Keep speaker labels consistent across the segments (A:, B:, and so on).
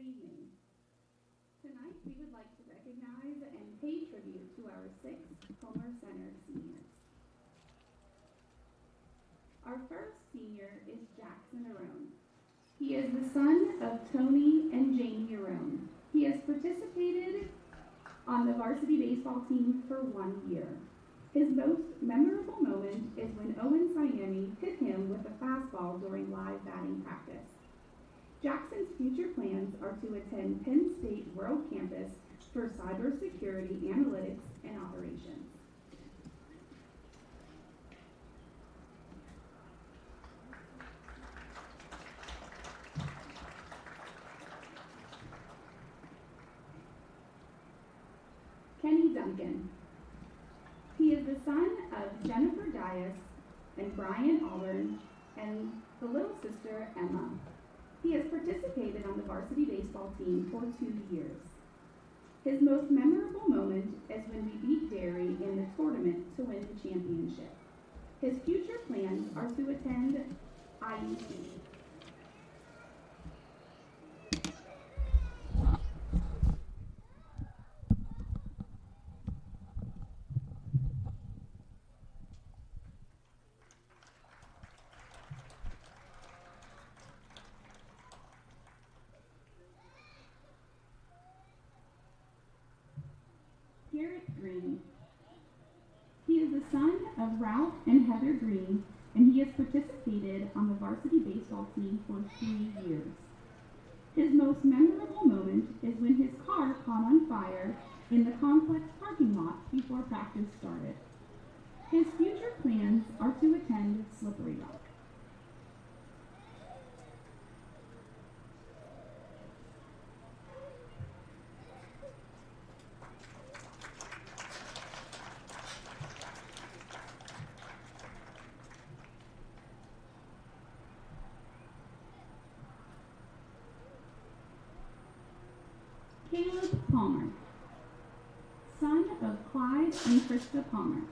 A: Good evening. Tonight we would like to recognize and pay tribute to our 6 Homer Center seniors. Our first senior is Jackson Arone. He is the son of Tony and Jamie Arone. He has participated on the varsity baseball team for 1 year. His most memorable moment is when Owen Siani hit him with a fastball during live batting practice. Jackson's future plans are to attend Penn State World Campus for cybersecurity, analytics, and operations. Kenny Duncan. He is the son of Jennifer Dias and Brian Auburn and the little sister Emma. He has participated on the varsity baseball team for 2 years. His most memorable moment is when we beat Derry in the tournament to win the championship. His future plans are to attend IUC. Green. He is the son of Ralph and Heather Green, and he has participated on the varsity baseball team for 3 years. His most memorable moment is when his car caught on fire in the complex parking lot before practice started. His future plans are to attend Slippery Rock. Caleb Palmer, son of Clyde and Krista Palmer.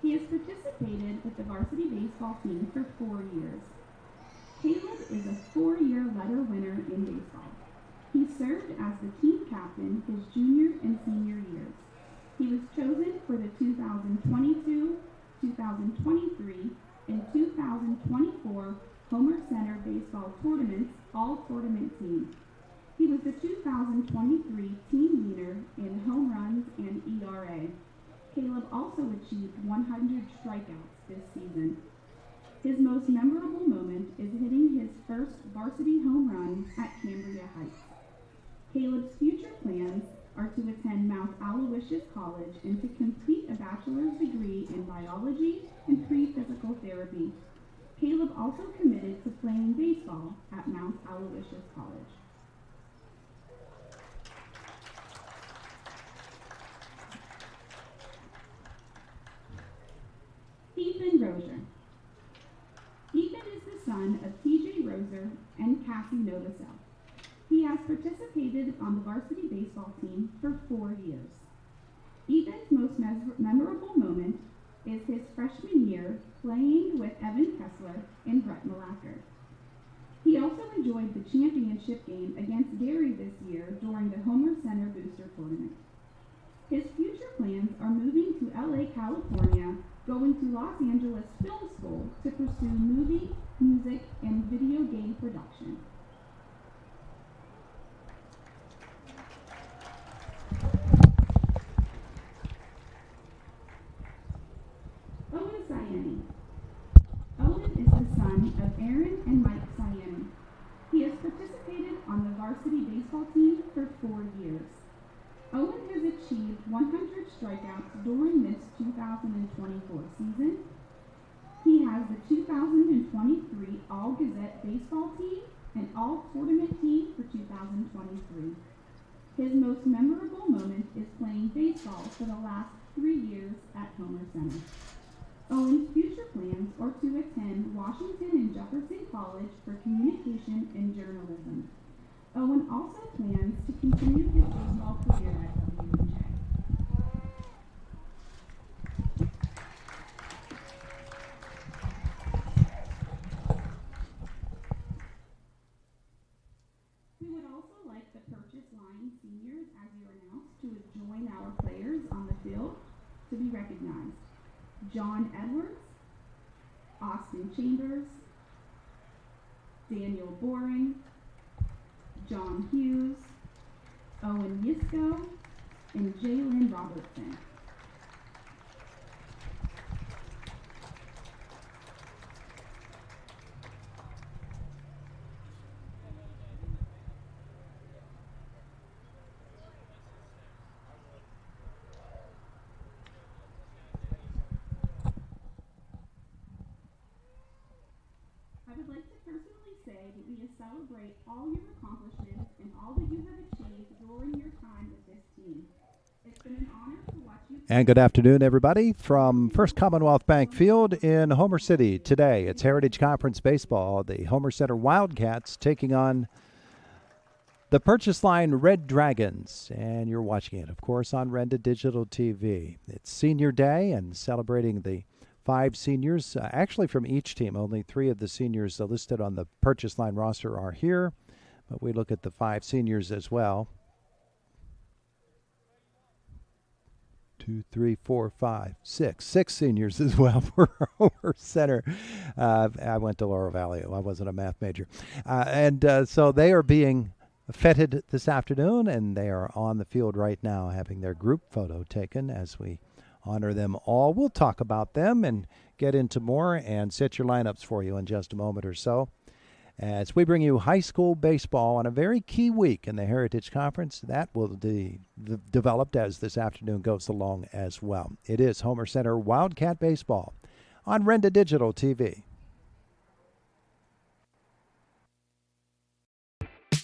A: He has participated with the varsity baseball team for 4 years. Caleb is a 4-year letter winner in baseball. He served as the team captain his junior and senior years. He was chosen for the 2022, 2023, and 2024 Homer Center Baseball Tournament's all-tournament team. He was the 2023 team leader in home runs and ERA. Caleb also achieved 100 strikeouts this season. His most memorable moment is hitting his first varsity home run at Cambria Heights. Caleb's future plans are to attend Mount Aloysius College and to complete a bachelor's degree in biology and pre-physical therapy. Caleb also committed to playing baseball at Mount Aloysius College. Ethan Rozier. Ethan is the son of T.J. Rozier and Cassie Novosel. He has participated on the varsity baseball team for 4 years. Ethan's most memorable moment is his freshman year playing with Evan Kessler and Brett Malacker. He also enjoyed the championship game against Derry this year during the Homer Center Booster Tournament. His future plans are moving to LA, California, going to Los Angeles Film School to pursue movie, music, and video game production. Owen Siani. Owen is the son of Aaron and Mike Siani. He has participated on the varsity baseball team for 4 years. Owen has achieved 100 strikeouts during this 2024 season. He has the 2023 All-Gazette baseball team and All-Tournament team for 2023. His most memorable moment is playing baseball for the last 3 years at Homer Center. Owen's future plans are to attend Washington and Jefferson College for communication and journalism. Owen also plans to continue his baseball career at WJ. We would also like the to be recognized: John Edwards, Austin Chambers, Daniel Boring, John Hughes, Owen Yisco, and Jalen Robertson. I would like to personally say that we celebrate all your accomplishments and all that you have achieved during your time with this team. It's been an honor to watch you.
B: And good afternoon, everybody, from First Commonwealth Bank Field in Homer City. Today, it's Heritage Conference Baseball. The Homer Center Wildcats taking on the Purchase Line Red Dragons. And you're watching it, of course, on Renda Digital TV. It's Senior Day and celebrating the 5 seniors, actually from each team. Only 3 of the seniors listed on the Purchase Line roster are here, but we look at the 5 seniors as well. 2, 3, 4, 5, 6. 6 seniors as well for Homer Center. I went to Laurel Valley. I wasn't a math major. So they are being feted this afternoon, and they are on the field right now having their group photo taken as we honor them all. We'll talk about them and get into more and set your lineups for you in just a moment or so as we bring you high school baseball on a very key week in the Heritage Conference. That will be developed as this afternoon goes along as well. It is Homer Center Wildcat Baseball on Renda Digital TV.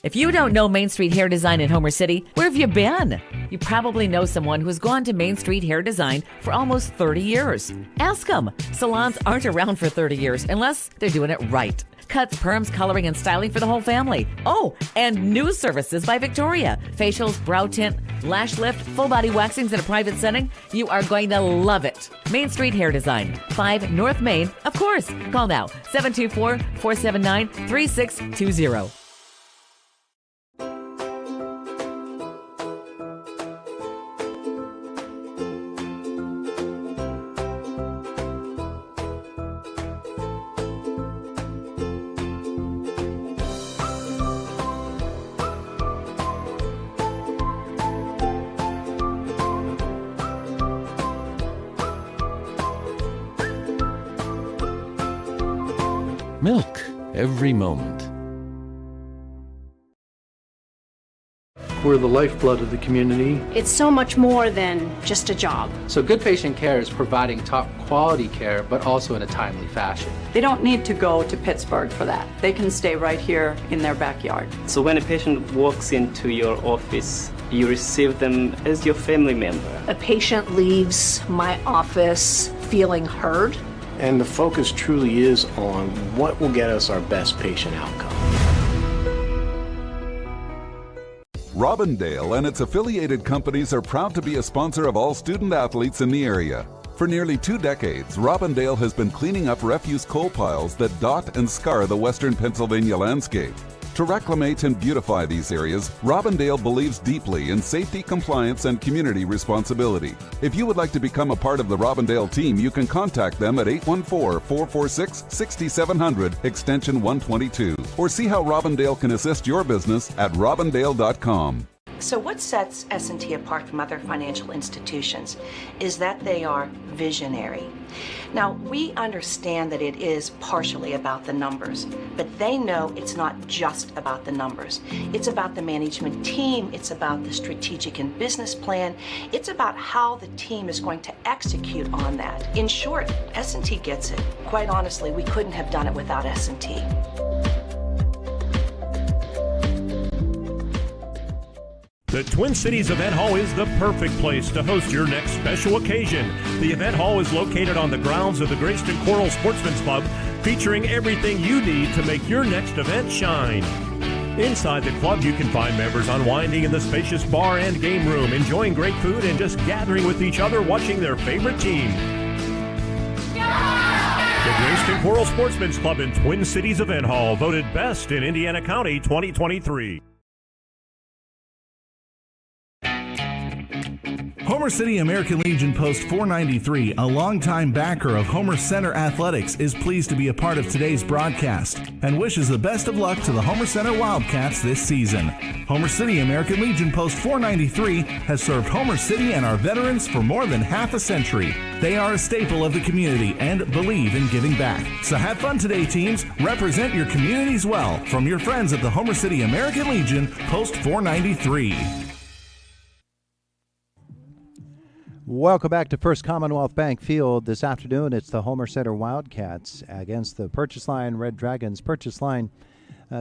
C: If you don't know Main Street Hair Design in Homer City, where have you been? You probably know someone who's gone to Main Street Hair Design for almost 30 years. Ask them. Salons aren't around for 30 years unless they're doing it right. Cuts, perms, coloring, and styling for the whole family. Oh, and new services by Victoria. Facials, brow tint, lash lift, full body waxings in a private setting. You are going to love it. Main Street Hair Design, 5 North Main, of course. Call now, 724-479-3620.
D: Milk every moment.
E: We're the lifeblood of the community.
F: It's so much more than just a job.
G: So good patient care is providing top quality care, but also in a timely fashion.
H: They don't need to go to Pittsburgh for that. They can stay right here in their backyard.
I: So when a patient walks into your office, you receive them as your family member.
F: A patient leaves my office feeling heard.
J: And the focus truly is on what will get us our best patient outcome.
K: Robindale and its affiliated companies are proud to be a sponsor of all student athletes in the area. For nearly 2 decades, Robindale has been cleaning up refuse coal piles that dot and scar the western Pennsylvania landscape. To reclimate and beautify these areas, Robindale believes deeply in safety, compliance, and community responsibility. If you would like to become a part of the Robindale team, you can contact them at 814-446-6700, extension 122, or see how Robindale can assist your business at robindale.com.
L: So what sets S&T apart from other financial institutions is that they are visionary. Now, we understand that it is partially about the numbers, but they know it's not just about the numbers. It's about the management team, it's about the strategic and business plan, it's about how the team is going to execute on that. In short, S&T gets it. Quite honestly, we couldn't have done it without S&T.
M: The Twin Cities Event Hall is the perfect place to host your next special occasion. The event hall is located on the grounds of the Greyston Coral Sportsman's Club, featuring everything you need to make your next event shine. Inside the club, you can find members unwinding in the spacious bar and game room, enjoying great food and just gathering with each other watching their favorite team. The Greyston Coral Sportsman's Club in Twin Cities Event Hall, voted best in Indiana County 2023.
N: Homer City American Legion Post 493, a longtime backer of Homer Center Athletics, is pleased to be a part of today's broadcast and wishes the best of luck to the Homer Center Wildcats this season. Homer City American Legion Post 493 has served Homer City and our veterans for more than half a century. They are a staple of the community and believe in giving back. So have fun today, teams. Represent your communities well. From your friends at the Homer City American Legion Post 493.
B: Welcome back to First Commonwealth Bank Field. This afternoon, it's the Homer Center Wildcats against the Purchase Line Red Dragons. Purchase Line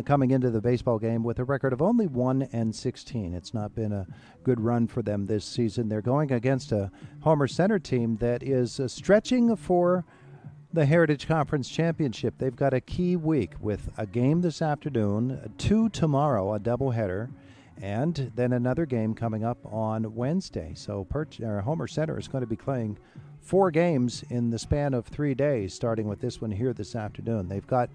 B: coming into the baseball game with a record of only 1-16. It's not been a good run for them this season. They're going against a Homer Center team that is stretching for the Heritage Conference Championship. They've got a key week with a game this afternoon, 2 tomorrow, a doubleheader, and then another game coming up on Wednesday. So Homer Center is going to be playing 4 games in the span of 3 days, starting with this one here this afternoon. They've got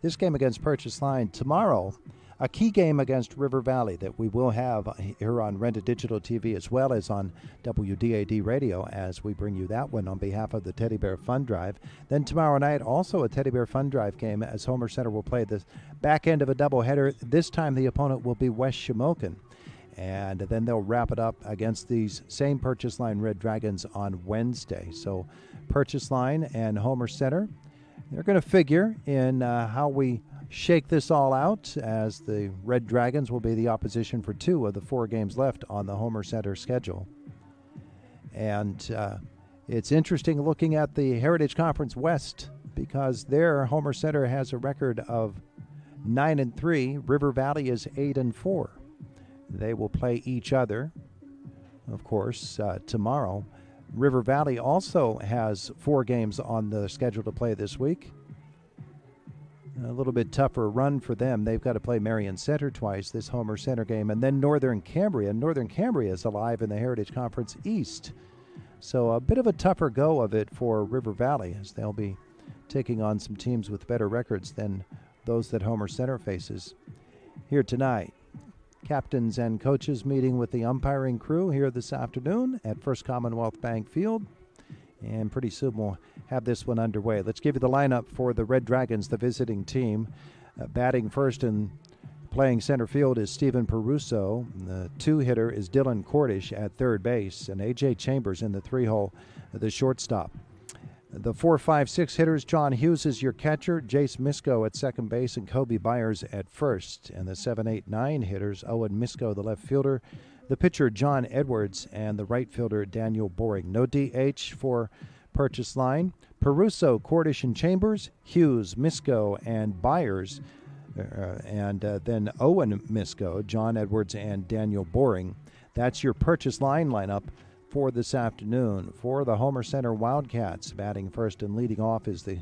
B: this game against Purchase Line tomorrow, a key game against River Valley that we will have here on Rented Digital TV as well as on WDAD Radio as we bring you that one on behalf of the Teddy Bear Fund Drive. Then tomorrow night, also a Teddy Bear Fund Drive game as Homer Center will play the back end of a doubleheader. This time the opponent will be West Shamokin. And then they'll wrap it up against these same Purchase Line Red Dragons on Wednesday. So Purchase Line and Homer Center, they're going to figure in how we shake this all out, as the Red Dragons will be the opposition for 2 of the 4 games left on the Homer Center schedule. And it's interesting looking at the Heritage Conference West, because there Homer Center has a record of 9-3. River Valley is 8-4. They will play each other, of course, tomorrow. River Valley also has 4 games on the schedule to play this week. A little bit tougher run for them. They've got to play Marion Center twice, this Homer Center game, and then Northern Cambria. Northern Cambria is alive in the Heritage Conference East. So a bit of a tougher go of it for River Valley, as they'll be taking on some teams with better records than those that Homer Center faces here tonight. Captains and coaches meeting with the umpiring crew here this afternoon at First Commonwealth Bank Field. And pretty soon we'll have this one underway. Let's give you the lineup for the Red Dragons, the visiting team. Batting first and playing center field is Stephen Peruso. The 2-hitter is Dylan Cordish at third base, and A.J. Chambers in the 3-hole, the shortstop. The 4, 5, 6 hitters, John Hughes is your catcher, Jace Misko at second base, and Kobe Byers at first. And the 7, 8, 9 hitters, Owen Misko, the left fielder, the pitcher, John Edwards, and the right fielder, Daniel Boring. No DH for Purchase Line. Peruso, Cordish, and Chambers, Hughes, Misko, and Byers, and then Owen Misko, John Edwards, and Daniel Boring. That's your Purchase Line lineup for this afternoon. For the Homer Center Wildcats, batting first and leading off is the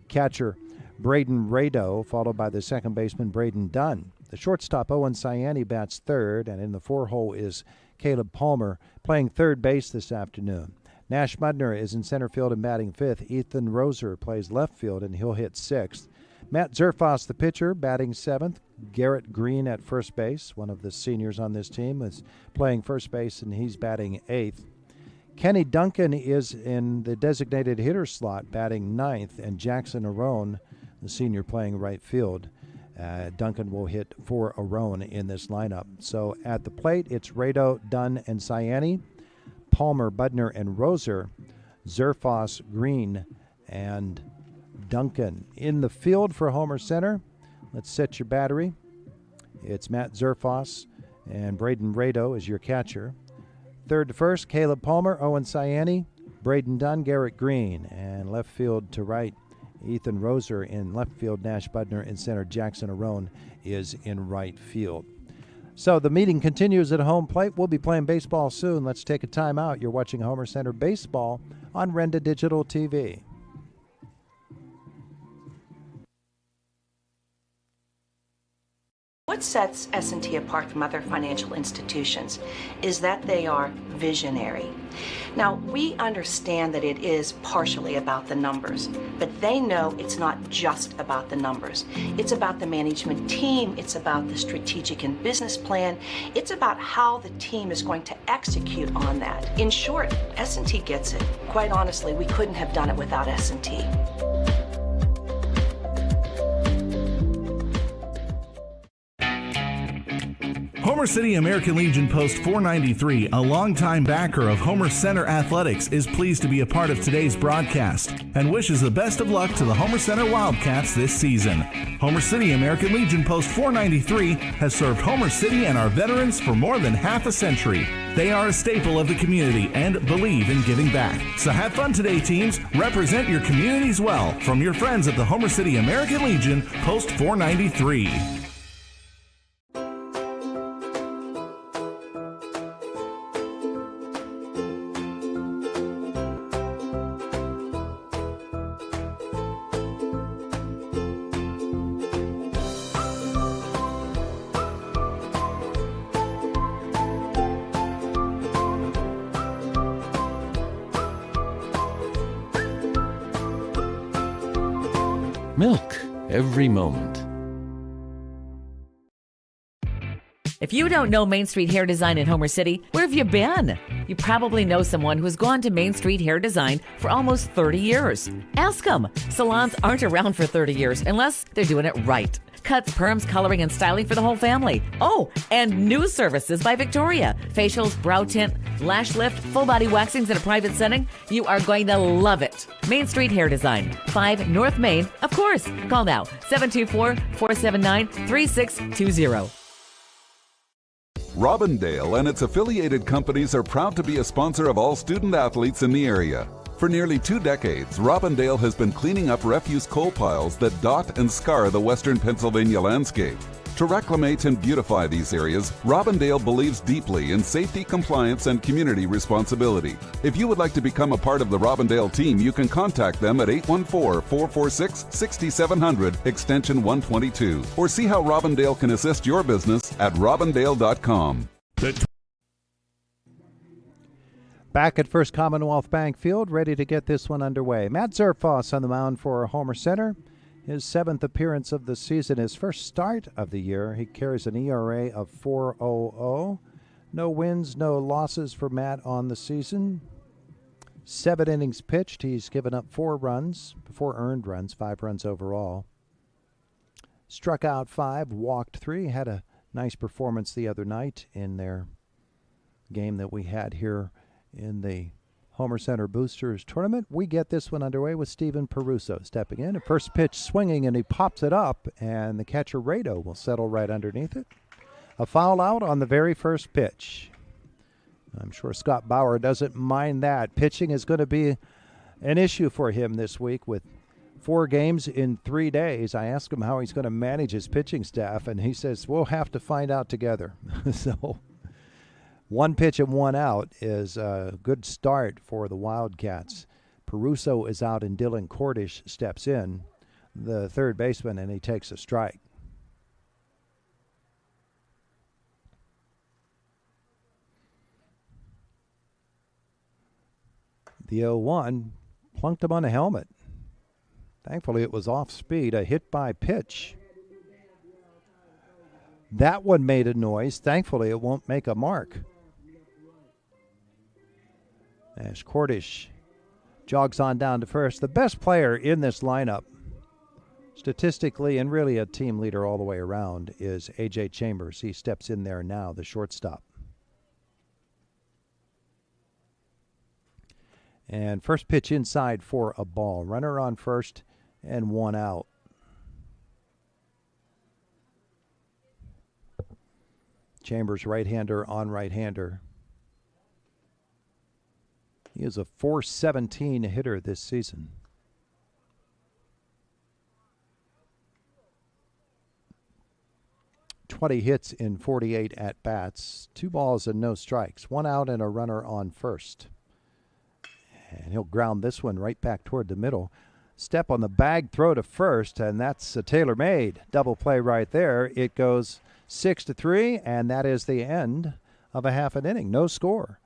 B: catcher, Braden Rado, followed by the second baseman, Braden Dunn. The shortstop, Owen Ciani, bats third, and in the 4-hole is Caleb Palmer playing third base this afternoon. Nash Mudner is in center field and batting fifth. Ethan Roser plays left field, and he'll hit sixth. Matt Zerfoss, the pitcher, batting seventh. Garrett Green at first base, one of the seniors on this team, is playing first base, and he's batting eighth. Kenny Duncan is in the designated hitter slot, batting ninth, and Jackson Arone, the senior, playing right field. Duncan will hit for Arone in this lineup. So at the plate, it's Rado, Dunn, and Ciani, Palmer, Budner, and Roser, Zerfoss, Green, and Duncan. In the field for Homer Center, let's set your battery. It's Matt Zerfoss, and Braden Rado is your catcher. Third to first, Caleb Palmer, Owen Ciani, Braden Dunn, Garrett Green, and left field to right, Ethan Roser. In left field, Nash Budner. In center, Jackson Arone is in right field. So the meeting continues at home plate. We'll be playing baseball soon. Let's take a time out. You're watching Homer Center Baseball on Renda Digital TV.
L: what sets S&T apart from other financial institutions is that they are visionary. Now, we understand that it is partially about the numbers, but they know it's not just about the numbers. It's about the management team, it's about the strategic and business plan, it's about how the team is going to execute on that. In short, S&T gets it. Quite honestly, we couldn't have done it without S&T.
N: Homer City American Legion Post 493, a longtime backer of Homer Center Athletics, is pleased to be a part of today's broadcast and wishes the best of luck to the Homer Center Wildcats this season. Homer City American Legion Post 493 has served Homer City and our veterans for more than half a century. They are a staple of the community and believe in giving back. So have fun today, teams. Represent your communities well from your friends at the Homer City American Legion Post 493.
D: Milk every moment.
C: If you don't know Main Street Hair Design in Homer City, where have you been? You probably know someone who's gone to Main Street Hair Design for almost 30 years. Ask them. Salons aren't around for 30 years unless they're doing it right. Cuts, perms, coloring, and styling for the whole family. Oh, and new services by Victoria. Facials, brow tint, lash lift, full body waxings in a private setting. You are going to love it. Main Street Hair Design, 5 North Main, of course. Call now, 724-479-3620.
K: Robindale and its affiliated companies are proud to be a sponsor of all student athletes in the area. For nearly 2 decades, Robindale has been cleaning up refuse coal piles that dot and scar the western Pennsylvania landscape. To reclimate and beautify these areas, Robindale believes deeply in safety, compliance, and community responsibility. If you would like to become a part of the Robindale team, you can contact them at 814-446-6700, extension 122, or see how Robindale can assist your business at robindale.com.
B: Back at First Commonwealth Bank Field, ready to get this one underway. Matt Zerfoss on the mound for Homer Center. His 7th appearance of the season, his first start of the year. He carries an ERA of 4.00. No wins, no losses for Matt on the season. 7 innings pitched. He's given up 4 earned runs, 5 runs overall. Struck out 5, walked 3. Had a nice performance the other night in their game that we had here in the Homer Center Boosters Tournament. We get this one underway with Steven Peruso stepping in. A first pitch swinging, and he pops it up, and the catcher Rado will settle right underneath it. A foul out on the very first pitch. I'm sure Scott Bauer doesn't mind that. Pitching is going to be an issue for him this week with 4 games in 3 days. I asked him how he's going to manage his pitching staff, and he says, we'll have to find out together. So 1 pitch and 1 out is a good start for the Wildcats. Peruso is out and Dylan Cordish steps in, the third baseman, and he takes a strike. The 0-1 plunked him on a helmet. Thankfully, it was off speed, a hit by pitch. That one made a noise. Thankfully, it won't make a mark. As Cordish jogs on down to first. The best player in this lineup, statistically and really a team leader all the way around, is A.J. Chambers. He steps in there now, the shortstop. And first pitch inside for a ball. Runner on first and 1 out. Chambers, right-hander on right-hander. He is a .417 hitter this season. .20 hits in 48 at-bats. 2 balls and no strikes. 1 out and a runner on first. And he'll ground this one right back toward the middle. Step on the bag, throw to first, and that's a tailor-made double play right there. It goes 6-3, and that is the end of a half an inning. No score.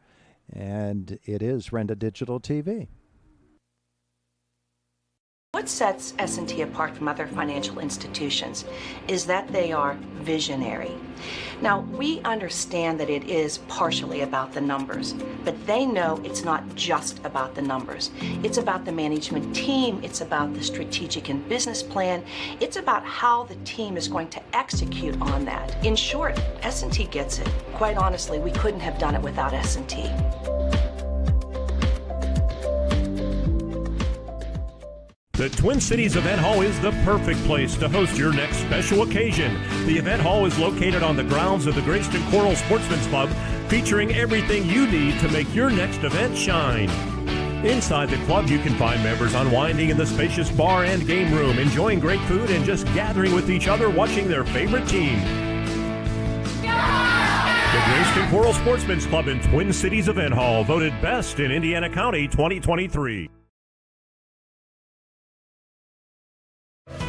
B: And it is Renda Digital TV.
L: What sets S&T apart from other financial institutions is that they are visionary. Now, we understand that it is partially about the numbers, but they know it's not just about the numbers. It's about the management team, it's about the strategic and business plan, it's about how the team is going to execute on that. In short, S&T gets it. Quite honestly, we couldn't have done it without S&T.
M: The Twin Cities Event Hall is the perfect place to host your next special occasion. The event hall is located on the grounds of the Greyston Coral Sportsman's Club, featuring everything you need to make your next event shine. Inside the club, you can find members unwinding in the spacious bar and game room, enjoying great food and just gathering with each other watching their favorite team. The Greyston Coral Sportsman's Club in Twin Cities Event Hall, voted best in Indiana County 2023.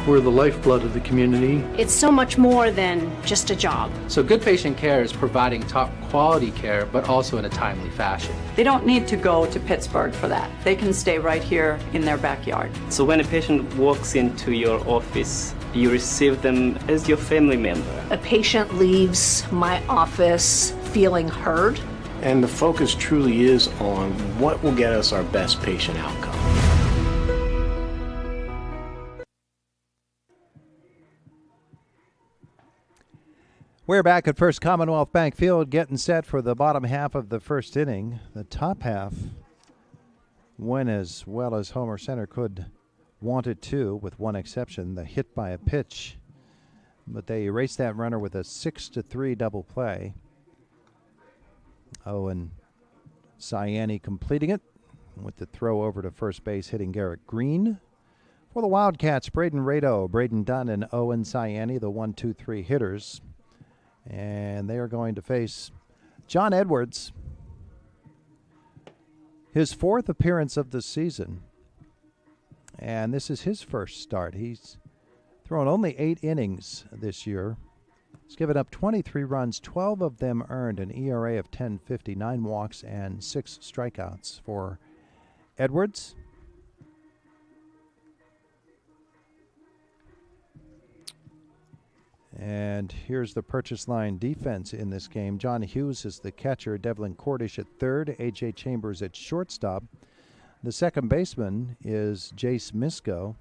E: We're the lifeblood of the community.
F: It's so much more than just a job.
G: So good patient care is providing top quality care, but also in a timely fashion.
H: They don't need to go to Pittsburgh for that. They can stay right here in their backyard.
I: So when a patient walks into your office, you receive them as your family member.
F: A patient leaves my office feeling heard.
J: And the focus truly is on what will get us our best patient outcome.
B: We're back at First Commonwealth Bank Field, getting set for the bottom half of the first inning. The top half went as well as Homer Center could want it to, with one exception, the hit by a pitch. But they erased that runner with a 6-3 double play. Owen Cyani completing it with the throw over to first base, hitting Garrett Green. For the Wildcats, Braden Rado, Braden Dunn, and Owen Cyani, the 1-2-3 hitters. And they are going to face John Edwards, his fourth appearance of the season. And this is his first start. He's thrown only 8 innings this year. He's given up 23 runs, 12 of them earned, an ERA of 10.50, 9 walks, and 6 strikeouts for Edwards. And here's the purchase line defense in this game. John Hughes is the catcher, Devlin Cordish at third, A.J. Chambers at shortstop. The second baseman is Jace Misko,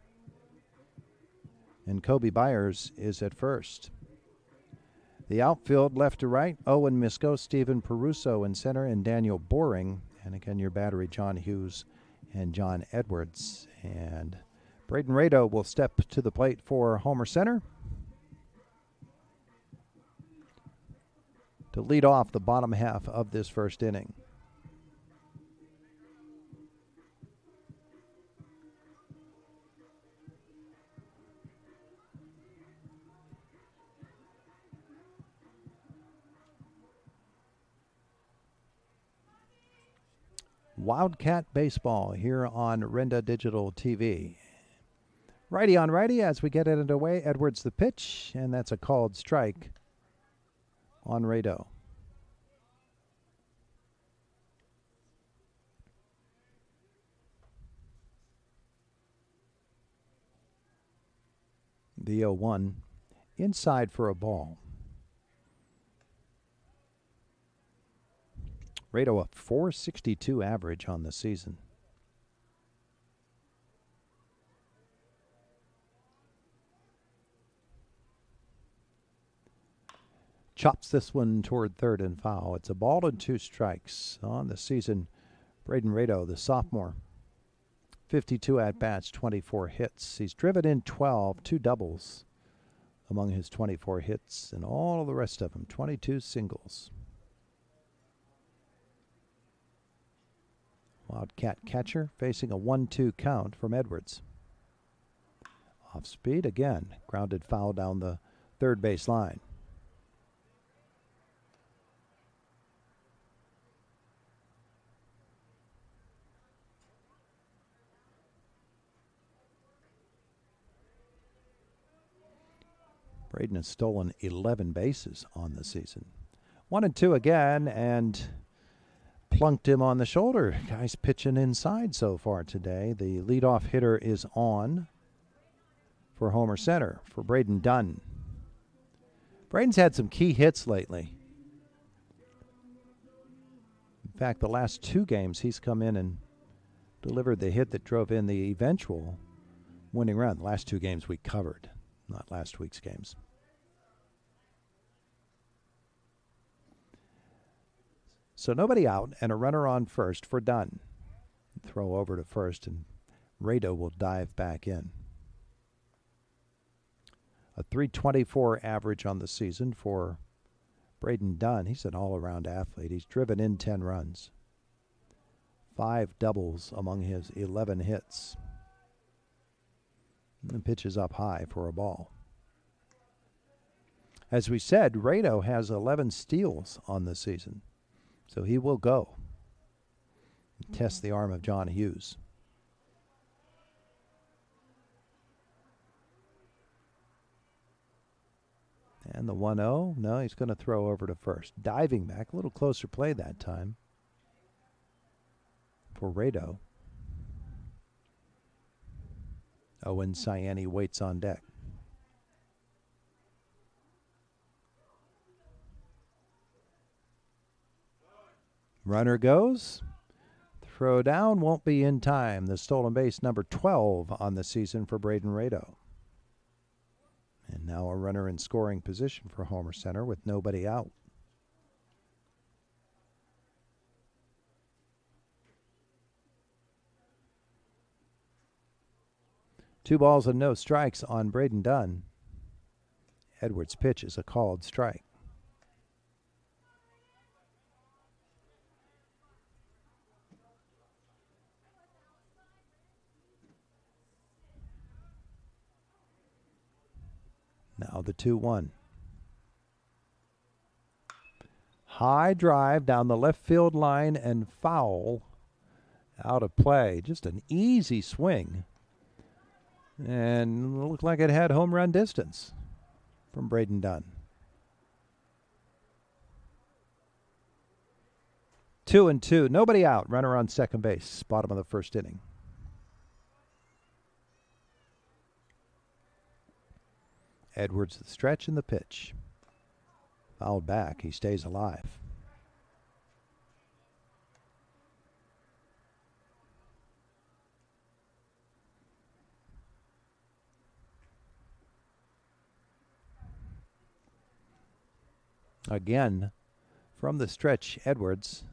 B: and Kobe Byers is at first. The outfield, left to right, Owen Misko, Stephen Peruso in center, and Daniel Boring. And again, your battery, John Hughes and John Edwards. And Braden Rado will step to the plate for Homer Center to lead off the bottom half of this first inning. Wildcat Baseball here on Renda Digital TV. Righty on righty as we get it underway. Edwards the pitch, and that's a called strike on Rado. The 0-1 inside for a ball. Rado a .462 average on the season. Chops this one toward third and foul. It's a ball and 2 strikes on the season. Braden Rado, the sophomore, 52 at-bats, 24 hits. He's driven in 12, 2 doubles among his 24 hits, and all of the rest of them, 22 singles. Wildcat catcher facing a 1-2 count from Edwards. Off speed again, grounded foul down the third base line. Braden has stolen 11 bases on the season. 1-2 again, and plunked him on the shoulder. Guy's pitching inside so far today. The leadoff hitter is on for Homer Center for Braden Dunn. Braden's had some key hits lately. In fact, the last 2 games he's come in and delivered the hit that drove in the eventual winning run. The last 2 games we covered, not last week's games. So nobody out and a runner on first for Dunn. Throw over to first and Rado will dive back in. A .324 average on the season for Braden Dunn. He's an all-around athlete. He's driven in 10 runs. 5 doubles among his 11 hits. And pitches up high for a ball. As we said, Rado has 11 steals on the season. So he will go and test the arm of John Hughes. And the 1-0. No, he's going to throw over to first. Diving back. A little closer play that time for Rado. Owen Ciani waits on deck. Runner goes. Throw down won't be in time. The stolen base number 12 on the season for Braden Rado. And now a runner in scoring position for Homer Center with nobody out. Two balls and no strikes on Braden Dunn. Edwards' pitch is a called strike. Now the 2-1. High drive down the left field line and foul out of play. Just an easy swing. And it looked like it had home run distance from Braden Dunn. 2-2. Nobody out. Runner on second base. Bottom of the first inning. Edwards the stretch and the pitch. Fouled back. He stays alive. Again, from the stretch, Edwards.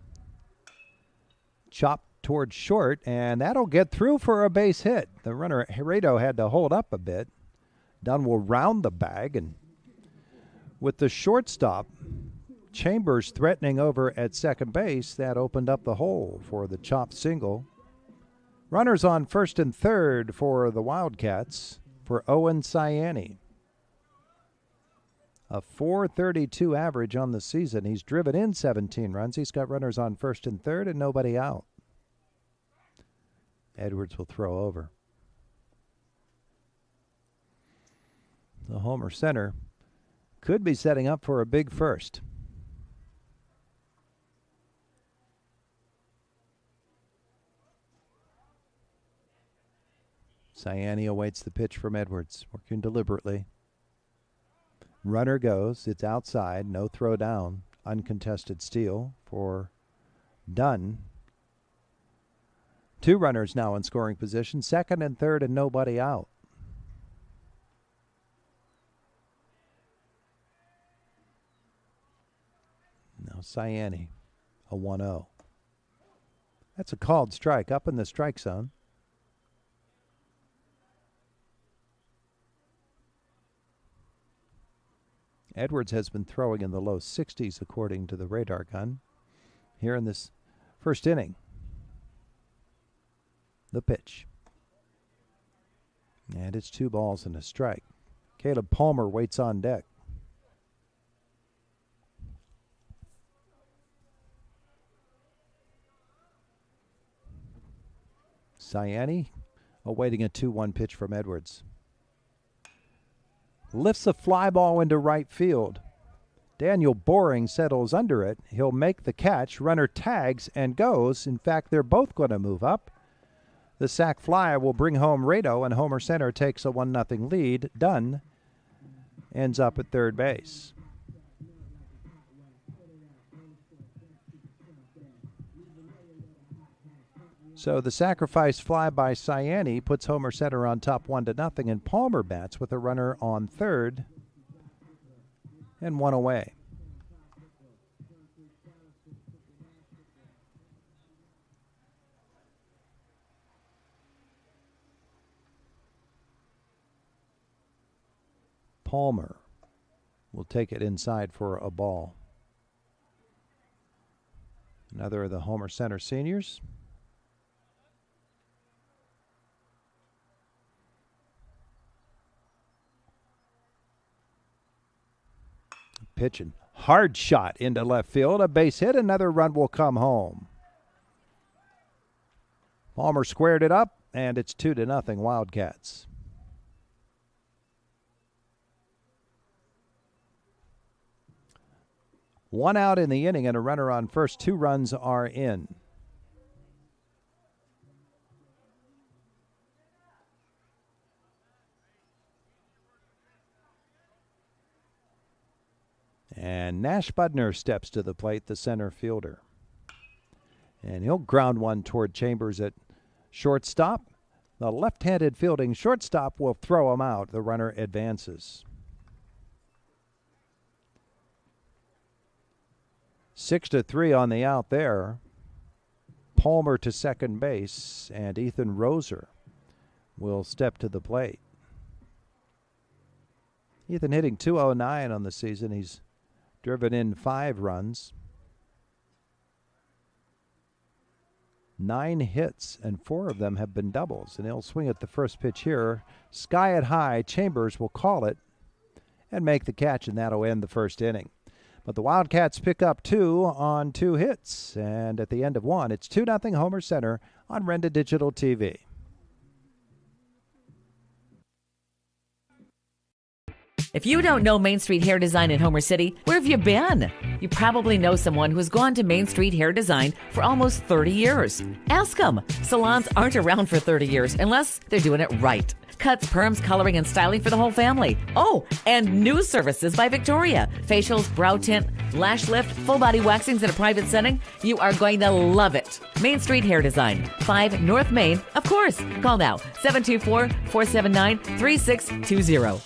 B: Chopped towards short, and that'll get through for a base hit. The runner, Rado, had to hold up a bit. Dunn will round the bag, and with the shortstop, Chambers threatening over at second base, that opened up the hole for the chopped single. Runners on first and third for the Wildcats for Owen Ciani. A .432 average on the season. He's driven in 17 runs. He's got runners on first and third and nobody out. Edwards will throw over. The Homer Center could be setting up for a big first. Ciani awaits the pitch from Edwards, working deliberately. Runner goes. It's outside. No throw down. Uncontested steal for Dunn. 2 runners now in scoring position. Second and third and nobody out. Now Ciani, a 1-0. That's a called strike up in the strike zone. Edwards has been throwing in the low 60s according to the radar gun here in this first inning. The pitch. And it's 2 balls and a strike. Caleb Palmer waits on deck. Ciani awaiting a 2-1 pitch from Edwards. lifts a fly ball into right field. Daniel Boring settles under it. He'll make the catch. Runner tags and goes. In fact, they're both going to move up. The sac fly will bring home Rado, and Homer Center takes a 1-0 lead. Dunn ends up at third base. So the sacrifice fly by Cyani puts Homer Center on top 1-0, and Palmer bats with a runner on third and one away. Palmer will take it inside for a ball. Another of the Homer Center seniors. Pitching. Hard shot into left field. A base hit. Another run will come home. Palmer squared it up, and it's 2-0 Wildcats. One out in the inning and a runner on first. 2 runs are in. And Nash Budner steps to the plate, the center fielder. And he'll ground one toward Chambers at shortstop. The left-handed fielding shortstop will throw him out. The runner advances. 6-3 on the out there. Palmer to second base, and Ethan Roser will step to the plate. Ethan hitting .209 on the season. He's driven in 5 runs, 9 hits, and 4 of them have been doubles. And he'll swing at the first pitch here. Sky it high. Chambers will call it and make the catch, and that'll end the first inning. But the Wildcats pick up 2 on 2 hits, and at the end of 1, it's 2-0 Homer Center on Renda Digital TV.
C: If you don't know Main Street Hair Design in Homer City, where have you been? You probably know someone who's gone to Main Street Hair Design for almost 30 years. Ask them. Salons aren't around for 30 years unless they're doing it right. Cuts, perms, coloring, and styling for the whole family. Oh, and new services by Victoria. Facials, brow tint, lash lift, full body waxings in a private setting. You are going to love it. Main Street Hair Design, 5 North Main, of course. Call now, 724-479-3620.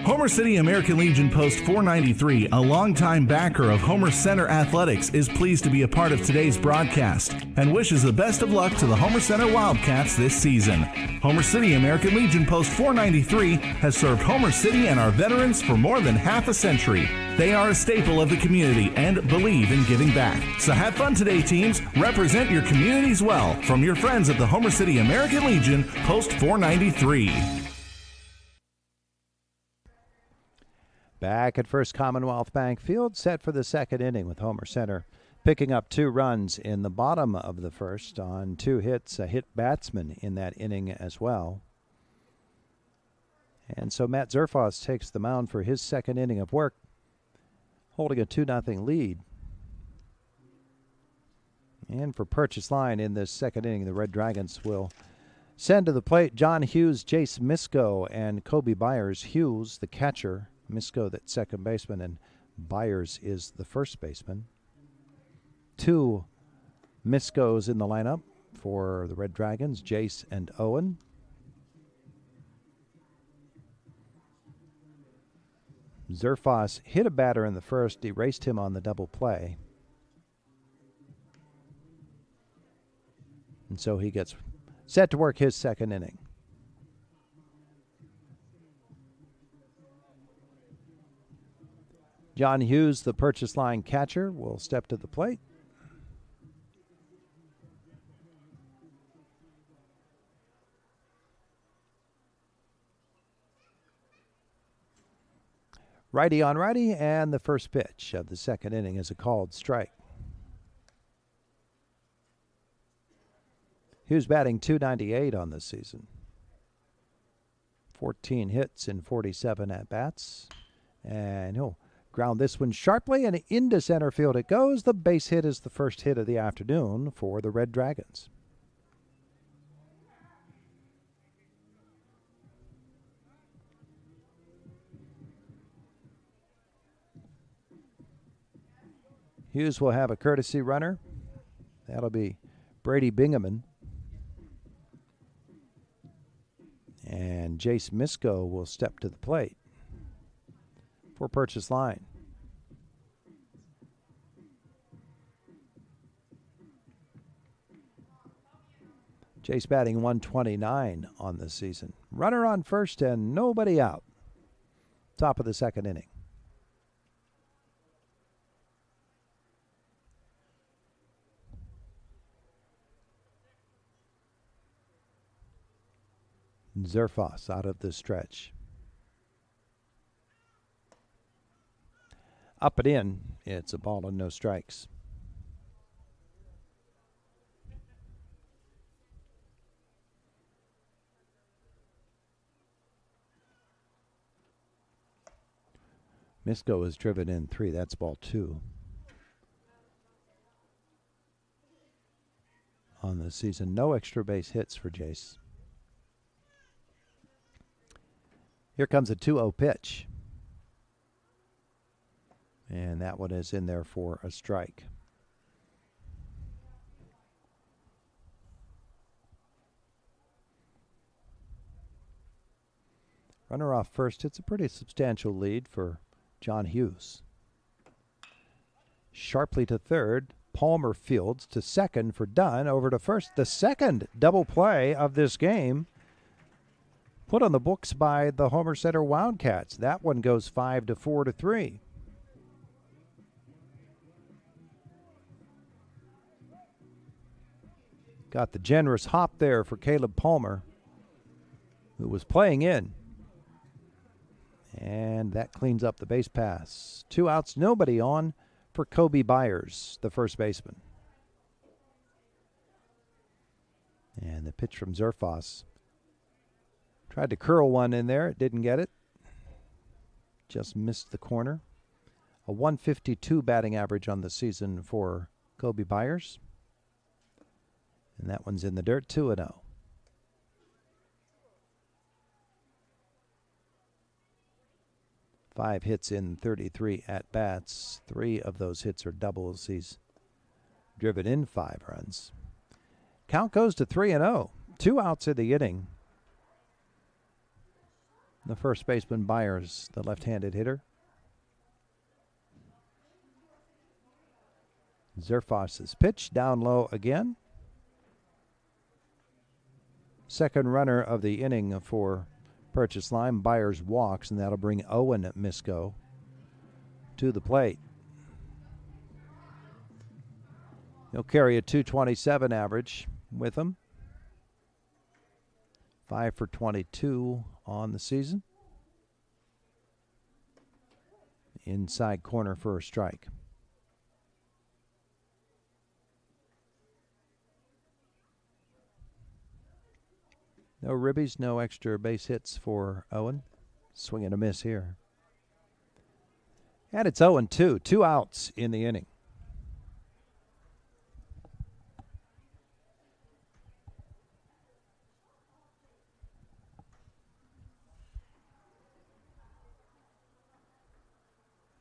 N: Homer City American Legion Post 493, a longtime backer of Homer Center Athletics, is pleased to be a part of today's broadcast and wishes the best of luck to the Homer Center Wildcats this season. Homer City American Legion Post 493 has served Homer City and our veterans for more than half a century. They are a staple of the community and believe in giving back. So have fun today, teams. Represent your communities well from your friends at the Homer City American Legion Post 493.
B: Back at First Commonwealth Bank Field, set for the second inning with Homer Center picking up 2 runs in the bottom of the first on 2 hits, a hit batsman in that inning as well. And so Matt Zerfos takes the mound for his second inning of work, holding a 2-0 lead. And for Purchase Line in this second inning, the Red Dragons will send to the plate John Hughes, Jace Misko, and Kobe Byers. Hughes, the catcher, Misko, that second baseman, and Byers is the first baseman. 2 Miskos in the lineup for the Red Dragons, Jace and Owen. Zerfos hit a batter in the first, erased him on the double play. And so he gets set to work his second inning. John Hughes, the Purchase Line catcher, will step to the plate. Righty on righty, and the first pitch of the second inning is a called strike. Hughes batting .298 on this season. 14 hits in 47 at-bats. And he'll ground this one sharply, and into center field it goes. The base hit is the first hit of the afternoon for the Red Dragons. Hughes will have a courtesy runner. That'll be Brady Bingaman. And Jace Misko will step to the plate for Purchase Line. Jace batting 129 on the season. Runner on first and nobody out. Top of the second inning. Zerfas out of the stretch. Up and in. It's a ball and no strikes. Misko is driven in 3. That's ball 2. On the season, no extra base hits for Jace. Here comes a 2-0 pitch. And that one is in there for a strike. Runner off first. It's a pretty substantial lead for John Hughes. Sharply to third. Palmer fields to second for Dunn. Over to first. The second double play of this game put on the books by the Homer Center Wildcats. That one goes 5-4 to 3. Got the generous hop there for Caleb Palmer, who was playing in. And that cleans up the base pass. 2 outs, nobody on for Kobe Byers, the first baseman. And the pitch from Zerfas. Tried to curl one in there. It didn't get it. Just missed the corner. A 152 batting average on the season for Kobe Byers. And that one's in the dirt, 2-0. Five hits in 33 at-bats. 3 of those hits are doubles. He's driven in 5 runs. Count goes to 3-0. 2 outs in the inning. The first baseman, Byers, the left-handed hitter. Zerfas' pitch down low again. Second runner of the inning for Purchase Line. Byers walks, and that'll bring Owen Misko to the plate. He'll carry a 227 average with him. 5 for 22 on the season. Inside corner for a strike. No ribbies, no extra base hits for Owen. Swing and a miss here. And it's 0-2. 2 outs in the inning.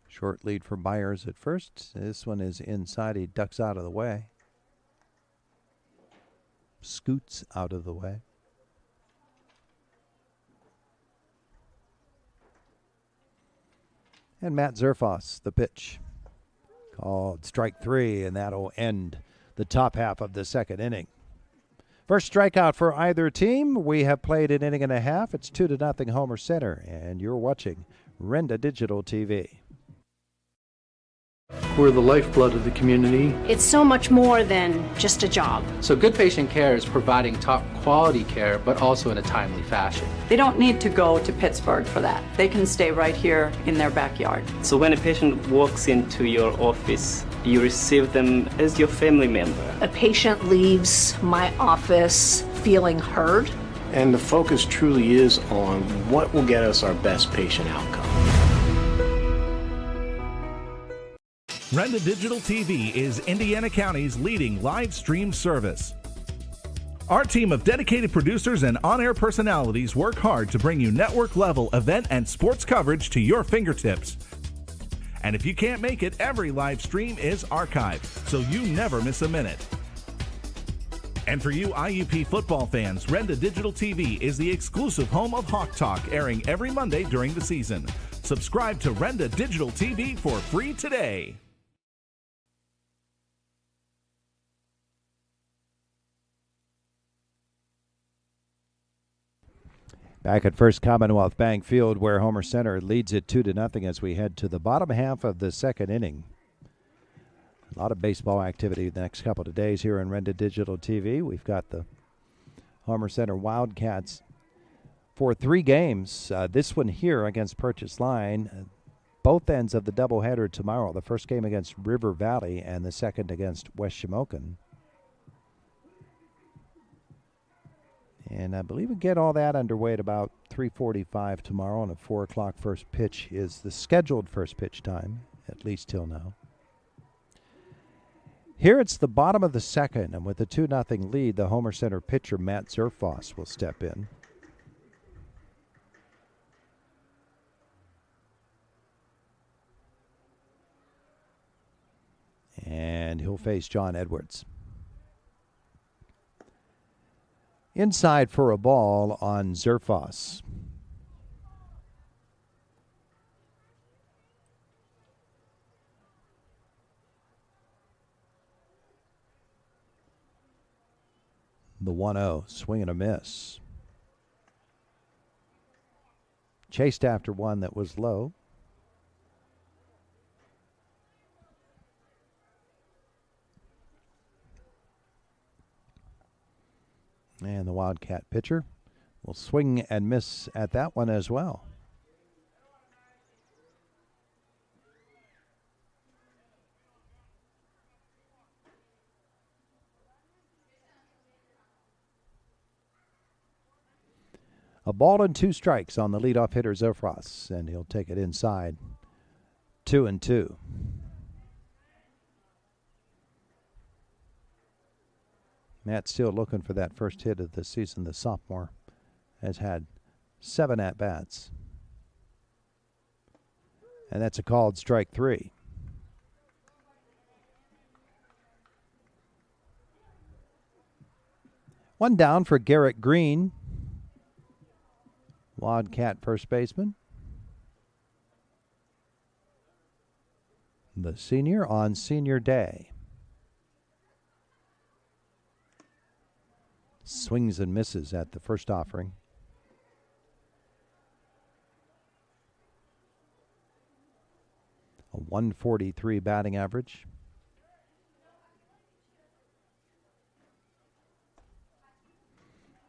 B: Short lead for Byers at first. This one is inside. He ducks out of the way. Scoots out of the way. And Matt Zerfas, the pitch. Called strike 3, and that'll end the top half of the second inning. First strikeout for either team. We have played an inning and a half. It's 2-0 Homer Center, and you're watching Renda Digital TV.
E: We're the lifeblood of the community.
F: It's so much more than just a job.
G: So good patient care is providing top quality care, but also in a timely fashion.
H: They don't need to go to Pittsburgh for that. They can stay right here in their backyard.
I: So when a patient walks into your office, you receive them as your family member.
F: A patient leaves my office feeling heard
J: And the focus truly is on what will get us our best patient outcome.
N: Renda Digital TV is Indiana County's leading live stream service. Our team of dedicated producers and on-air personalities work hard to bring you network-level event and sports coverage to your fingertips. And if you can't make it, every live stream is archived, so you never miss a minute. And for you IUP football fans, Renda Digital TV is the exclusive home of Hawk Talk, airing every Monday during the season. Subscribe to Renda Digital TV for free today.
B: Back at First Commonwealth Bank Field, where Homer Center leads it 2-0 as we head to the bottom half of the second inning. A lot of baseball activity the next couple of days here on Renda Digital TV. We've got the Homer Center Wildcats for 3 games. This one here against Purchase Line. Both ends of the doubleheader tomorrow. The first game against River Valley and the second against West Shamokin. And I believe we get all that underway at about 3:45 tomorrow, and a 4 o'clock first pitch is the scheduled first pitch time, at least till now. Here it's the bottom of the second, and with a 2-0 lead, the Homer Center pitcher Matt Zerfoss will step in. And he'll face John Edwards. Inside for a ball on Zerfoss. The 1-0, swing and a miss. Chased after one that was low. And the Wildcat pitcher will swing and miss at that one as well. A ball and 2 strikes on the leadoff hitter Zerfoss, and he'll take it inside. 2-2. Matt still looking for that first hit of the season. The sophomore has had 7 at-bats. And that's a called strike 3. One down for Garrett Green, Wildcat first baseman. The senior on senior day. Swings and misses at the first offering. A 143 batting average.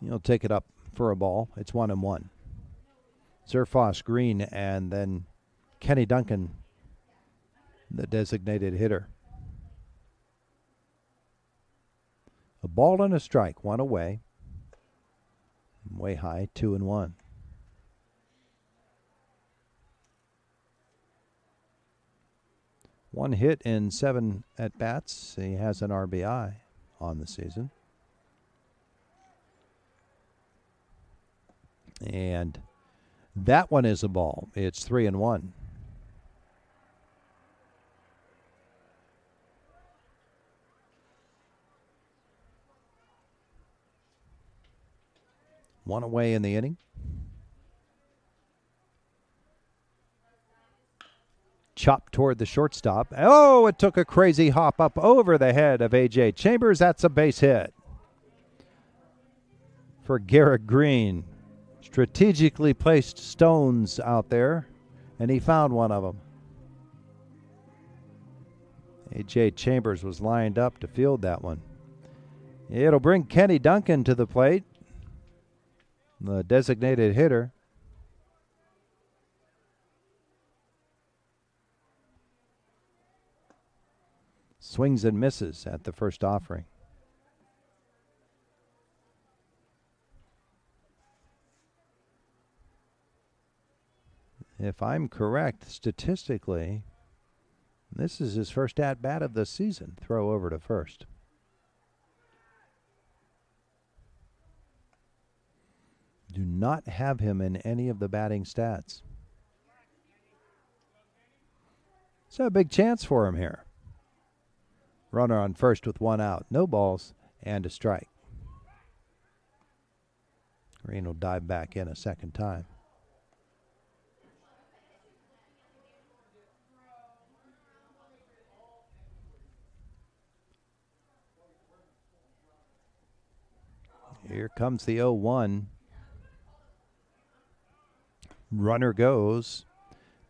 B: He'll take it up for a ball. It's 1-1. Zerfoss, Green, and then Kenny Duncan, the designated hitter. A ball and a strike, 1 away. Way high, 2-1. One hit in 7 at-bats. He has an RBI on the season. And that one is a ball. It's 3-1. One away in the inning. Chopped toward the shortstop. Oh, it took a crazy hop up over the head of A.J. Chambers. That's a base hit for Garrett Green. Strategically placed stones out there, and he found one of them. A.J. Chambers was lined up to field that one. It'll bring Kenny Duncan to the plate, the designated hitter. Swings and misses at the first offering. if I'm correct, statistically, this is his first at-bat of the season. Throw over to first. Do not have him in any of the batting stats. So a big chance for him here. Runner on first with one out. No balls and a strike. Green will dive back in a second time. Here comes the 0-1. Runner goes.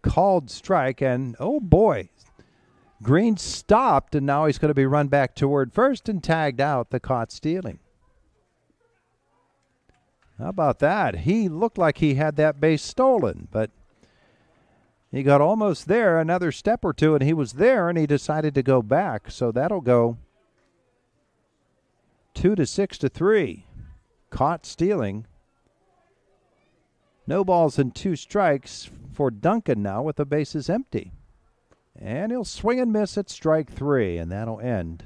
B: Called strike, and oh boy. Green stopped, and now he's going to be run back toward first and tagged out, the caught stealing. How about that? He looked like he had that base stolen, but he got almost there, another step or two, and he was there, and he decided to go back. So that'll go 2-6-3. Caught stealing. No balls and 2 strikes for Duncan now with the bases empty. And he'll swing and miss at strike 3, and that'll end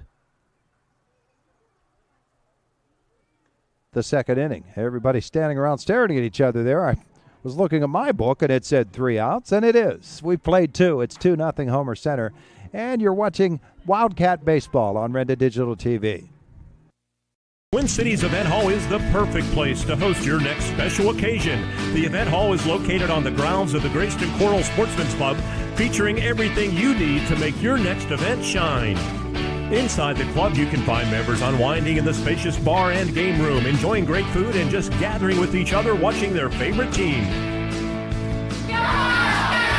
B: the second inning. Everybody standing around staring at each other there. I was looking at my book, and it said 3 outs, and it is. We played 2. It's 2-0 Homer Center, and you're watching Wildcat Baseball on Renda Digital TV.
M: Twin Cities Event Hall is the perfect place to host your next special occasion. The event hall is located on the grounds of the Greyston Coral Sportsman's Club, featuring everything you need to make your next event shine. Inside the club, you can find members unwinding in the spacious bar and game room, enjoying great food and just gathering with each other watching their favorite team. The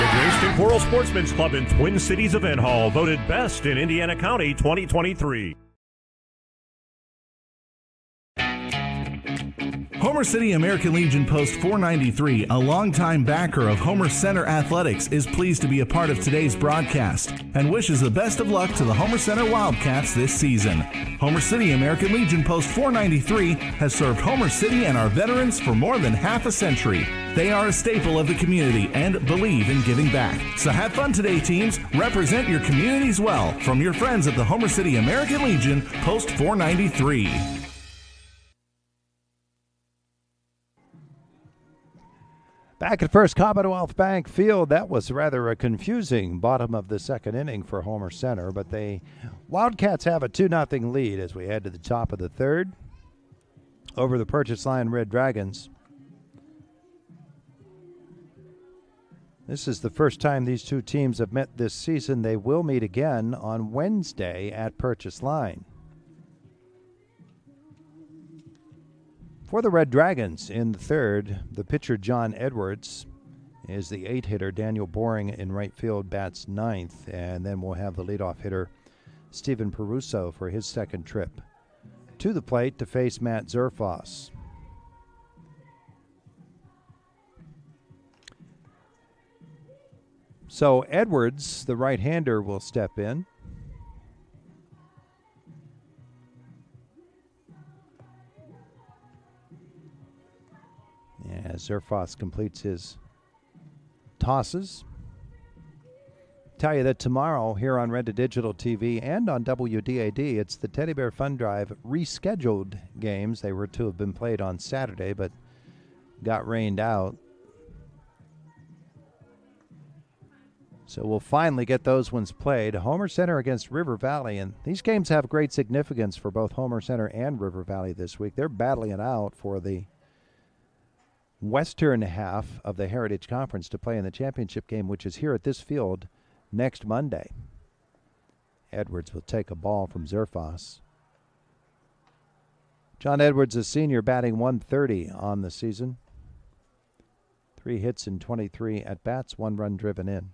M: Greyston Coral Sportsman's Club in Twin Cities Event Hall, voted best in Indiana County 2023.
N: Homer City American Legion Post 493, a longtime backer of Homer Center Athletics, is pleased to be a part of today's broadcast and wishes the best of luck to the Homer Center Wildcats this season. Homer City American Legion Post 493 has served Homer City and our veterans for more than half a century. They are a staple of the community and believe in giving back. So have fun today, teams. Represent your communities well. From your friends at the Homer City American Legion Post 493.
B: Back at First Commonwealth Bank Field, that was rather a confusing bottom of the second inning for Homer Center, but the Wildcats have a 2-0 lead as we head to the top of the third over the Purchase Line Red Dragons. This is the first time these two teams have met this season. They will meet again on Wednesday at Purchase Line. For the Red Dragons in the third, the pitcher John Edwards is the 8-hitter. Daniel Boring in right field bats 9th. And then we'll have the leadoff hitter Stephen Peruso for his second trip to the plate to face Matt Zerfoss. So Edwards, the right-hander, will step in. As Zerfoss completes his tosses. Tell you that tomorrow here on Renda Digital TV and on WDAD, it's the Teddy Bear Fun Drive rescheduled games. They were to have been played on Saturday, but got rained out. So we'll finally get those ones played. Homer Center against River Valley, and these games have great significance for both Homer Center and River Valley this week. They're battling it out for the western half of the Heritage Conference to play in the championship game, which is here at this field next Monday. Edwards will take a ball from Zerfoss. John Edwards, a senior, batting .130 on the season. 3 hits in 23 at-bats, 1 run driven in.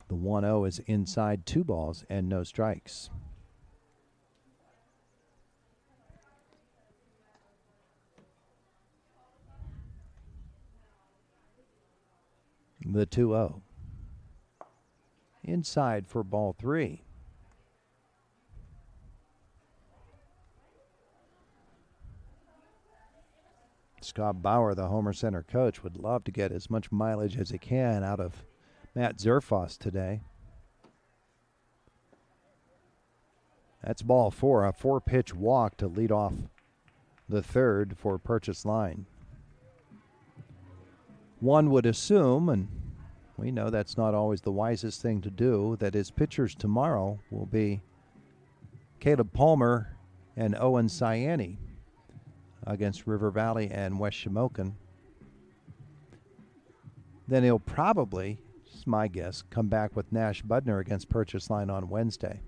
B: The 1-0 is inside, 2 balls and no strikes. The 2-0. Inside for ball 3. Scott Bauer, the Homer Center coach, would love to get as much mileage as he can out of Matt Zerfoss today. That's ball 4, a 4-pitch walk to lead off the third for Purchase Line. One would assume, and we know that's not always the wisest thing to do, that his pitchers tomorrow will be Caleb Palmer and Owen Cyani against River Valley and West Shamokin. Then he'll probably, this is my guess, come back with Nash Budner against Purchase Line on Wednesday.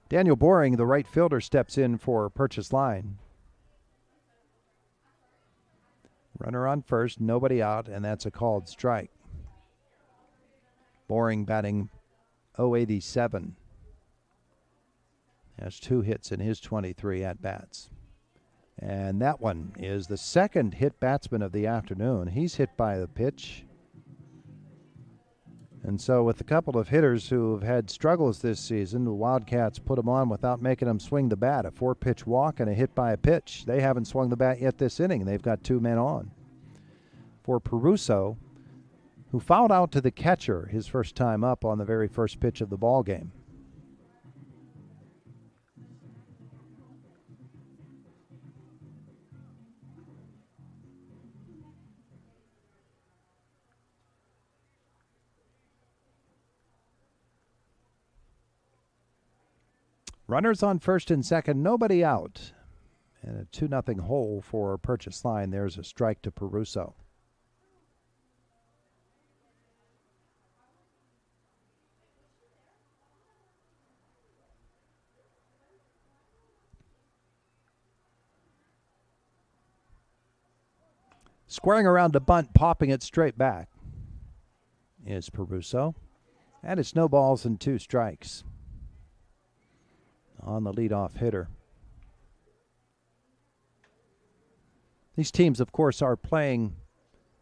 B: Daniel Boring, the right fielder, steps in for Purchase Line. Runner on first, nobody out, and that's a called strike. Boring batting .087. Has 2 hits in his 23 at-bats. And that one is the second hit batsman of the afternoon. He's hit by the pitch. And so with a couple of hitters who have had struggles this season, the Wildcats put them on without making them swing the bat. A 4-pitch walk and a hit by a pitch. They haven't swung the bat yet this inning. They've got 2 men on. For Peruso, who fouled out to the catcher his first time up on the very first pitch of the ball game. Runners on first and second, nobody out. And a 2-0 hole for Purchase Line. There's a strike to Peruso. Squaring around the bunt, popping it straight back is Peruso. And it's no balls and 2 strikes on the leadoff hitter. These teams, of course, are playing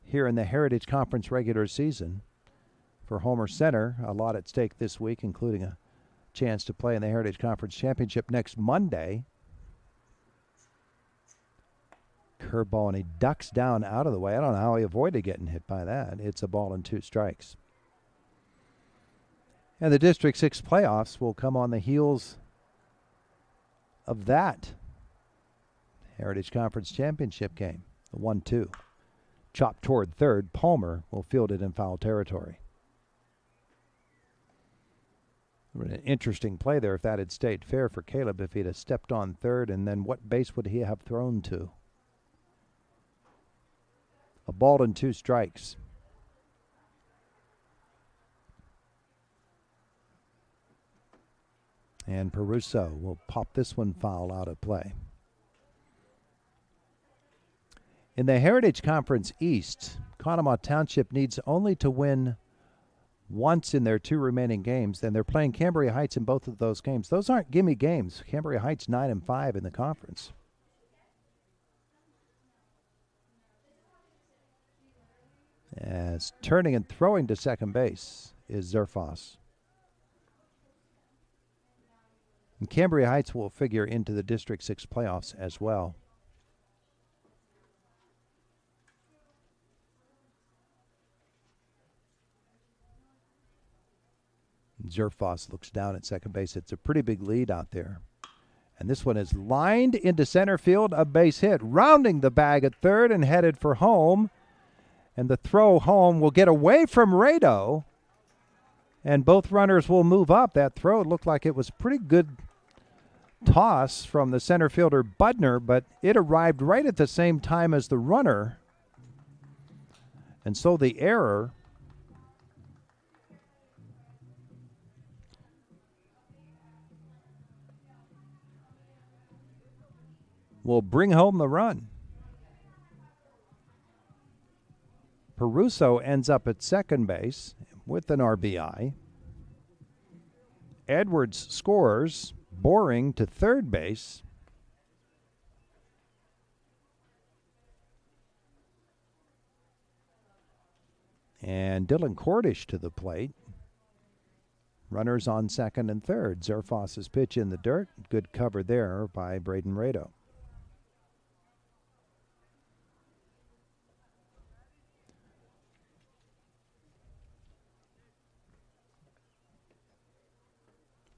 B: here in the Heritage Conference regular season. For Homer Center, a lot at stake this week, including a chance to play in the Heritage Conference Championship next Monday. Curveball, and he ducks down out of the way. I don't know how he avoided getting hit by that. It's a ball and 2 strikes. And the District 6 playoffs will come on the heels of that Heritage Conference Championship game, the 1-2. Chopped toward third, Palmer will field it in foul territory. An interesting play there if that had stayed fair for Caleb, if he'd have stepped on third, and then what base would he have thrown to? A ball and 2 strikes. And Peruso will pop this one foul out of play. In the Heritage Conference East, Conemaugh Township needs only to win once in their 2 remaining games. Then they're playing Cambria Heights in both of those games. Those aren't gimme games. Cambria Heights 9-5 in the conference. As turning and throwing to second base is Zerfoss. And Cambria Heights will figure into the District 6 playoffs as well. Zerfoss looks down at second base. It's a pretty big lead out there. And this one is lined into center field, a base hit, rounding the bag at third and headed for home. And the throw home will get away from Rado. And both runners will move up. That throw looked like it was a pretty good toss from the center fielder Budner, but it arrived right at the same time as the runner. And so the error will bring home the run. Peruso ends up at second base with an RBI. Edwards scores. Boring to third base. And Dylan Cordish to the plate. Runners on second and third. Zerfoss's pitch in the dirt. Good cover there by Braden Rado.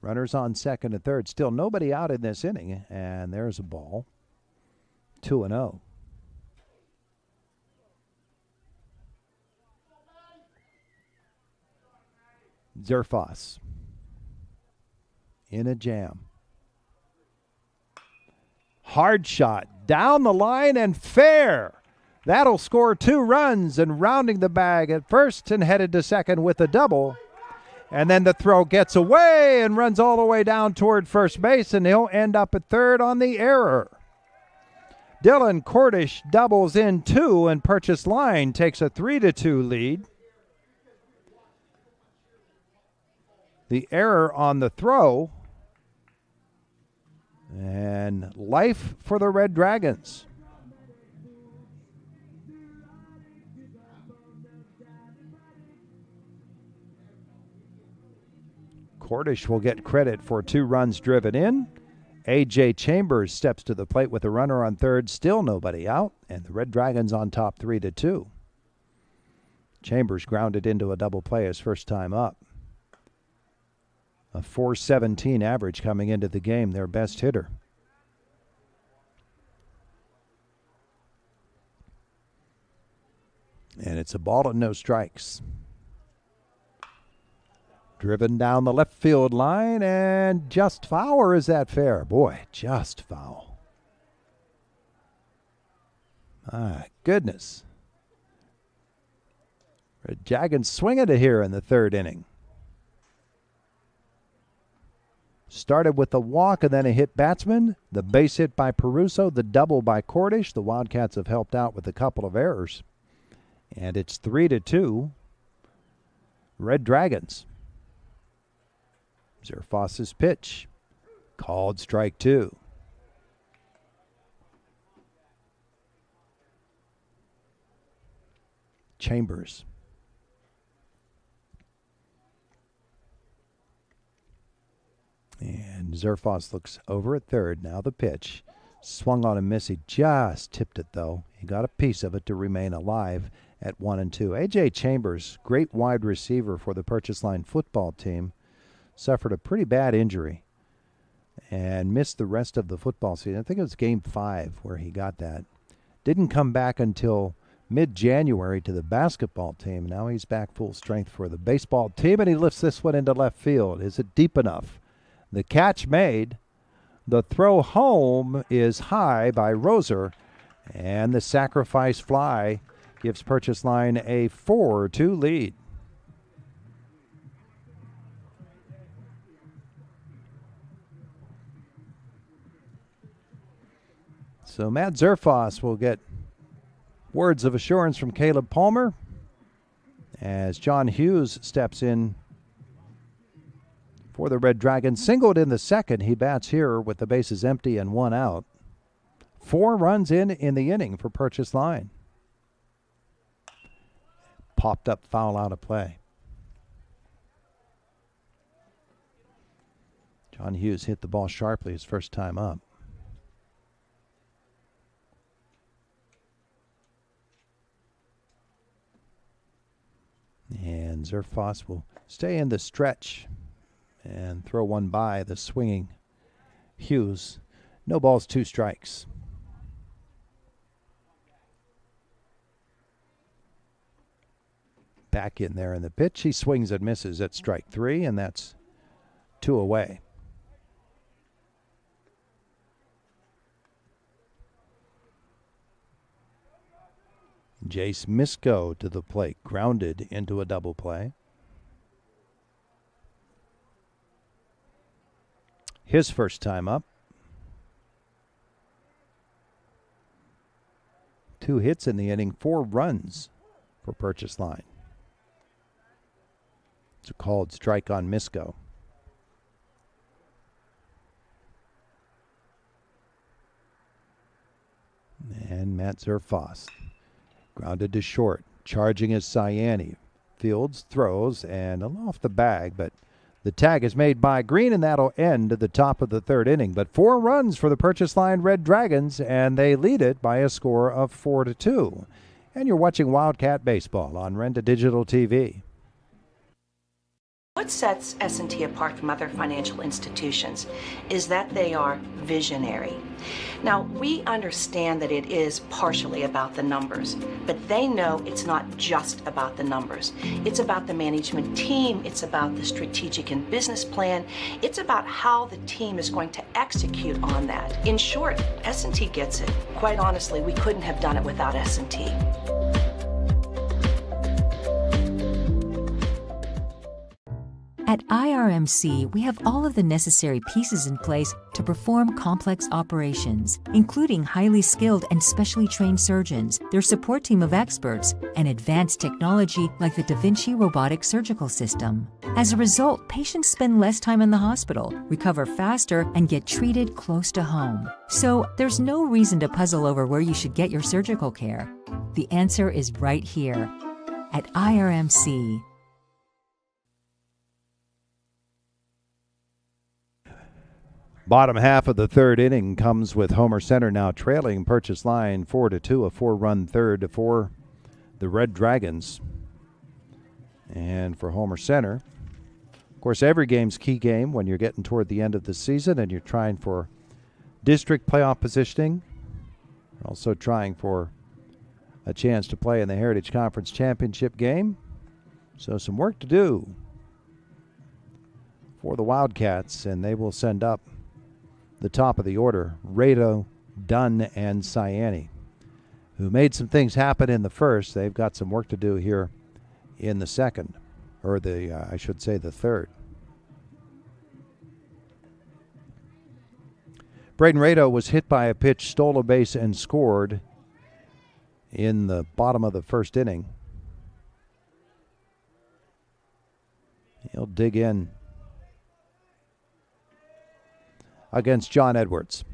B: Runners on second and third. Still nobody out in this inning. And there's a ball. 2-0. Zerfoss in a jam. Hard shot down the line and fair. That'll score 2 runs, and rounding the bag at first and headed to second with a double. And then the throw gets away and runs all the way down toward first base, and he'll end up at third on the error. Dylan Cordish doubles in 2, and Purchase Line takes a 3-2 lead. The error on the throw, and life for the Red Dragons. Cordish will get credit for 2 runs driven in. A.J. Chambers steps to the plate with a runner on third, still nobody out, and the Red Dragons on top 3-2. Chambers grounded into a double play his first time up. A .417 average coming into the game, their best hitter. And it's a ball and no strikes. Driven down the left field line, and just foul, or is that fair? Boy, just foul. My goodness. Red Dragons swinging it here in the third inning. Started with the walk and then a hit batsman, the base hit by Peruso, the double by Cordish. The Wildcats have helped out with a couple of errors. And it's 3-2. Red Dragons. Zerfoss's pitch. Called strike 2. Chambers. And Zerfoss looks over at third. Now the pitch. Swung on a miss. He just tipped it, though. He got a piece of it to remain alive at 1-2. A.J. Chambers, great wide receiver for the Purchase Line football team, suffered a pretty bad injury and missed the rest of the football season. I think it was game 5 where he got that. Didn't come back until mid-January to the basketball team. Now he's back full strength for the baseball team, and he lifts this one into left field. Is it deep enough? The catch made. The throw home is high by Roser, and the sacrifice fly gives Purchase Line a 4-2 lead. So Matt Zerfoss will get words of assurance from Caleb Palmer as John Hughes steps in for the Red Dragons. Singled in the second. He bats here with the bases empty and 1 out. 4 runs in the inning for Purchase Line. Popped up foul out of play. John Hughes hit the ball sharply his first time up. And Zerfoss will stay in the stretch and throw one by the swinging Hughes. No balls, 2 strikes. Back in there in the pitch. He swings and misses at strike 3, and that's 2 away. Jace Misko to the plate, grounded into a double play. His first time up. 2 hits in the inning, 4 runs for Purchase Line. It's a called strike on Misko. And Matt Zerfoss. Grounded to short. Charging is Cyani. Fields throws and off the bag, but The tag is made by Green, and that'll end at the top of the third inning. But 4 runs for the Purchase Line Red Dragons, and they lead it by a score of 4-2. And you're watching Wildcat Baseball on Renda Digital TV.
L: What sets S&T apart from other financial institutions is that they are visionary. Now, we understand that it is partially about the numbers, but they know it's not just about the numbers. It's about the management team, it's about the strategic and business plan, it's about how the team is going to execute on that. In short, S&T gets it. Quite honestly, we couldn't have done it without S&T.
O: At IRMC, we have all of the necessary pieces in place to perform complex operations, including highly skilled and specially trained surgeons, their support team of experts, and advanced technology like the Da Vinci robotic surgical system. As a result, patients spend less time in the hospital, recover faster, and get treated close to home. So there's no reason to puzzle over where you should get your surgical care. The answer is right here at IRMC.
B: Bottom half of the third inning comes with Homer Center now trailing Purchase Line 4-2, a 4-run third for the Red Dragons. And for Homer Center, of course, every game's key game when you're getting toward the end of the season and you're trying for district playoff positioning. You're also trying for a chance to play in the Heritage Conference Championship game. So some work to do for the Wildcats, and they will send up the top of the order, Rado, Dunn, and Ciani, who made some things happen in the first. They've got some work to do here in the second, or I should say the third. Braden Rado was hit by a pitch, stole a base, and scored in the bottom of the first inning. He'll dig in against John Edwards.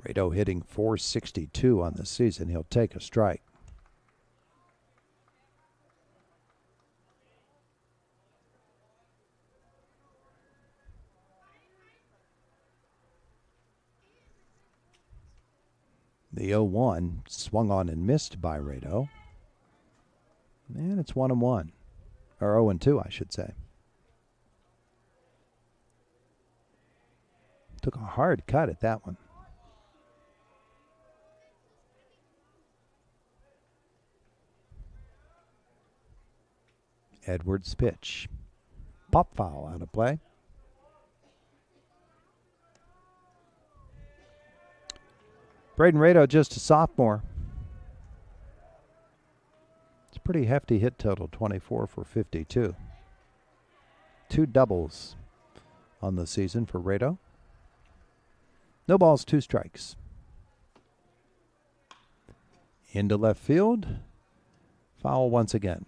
B: Rado hitting .462 on the season. He'll take a strike. The 0-1 swung on and missed by Rado. And it's 1-1. Or 0-2, I should say. Took a hard cut at that one. Edwards' pitch. Pop foul out of play. Braden Rado, just a sophomore. Pretty hefty hit total, 24 for 52. 2 doubles on the season for Rado. No balls, 2 strikes. Into left field. Foul once again.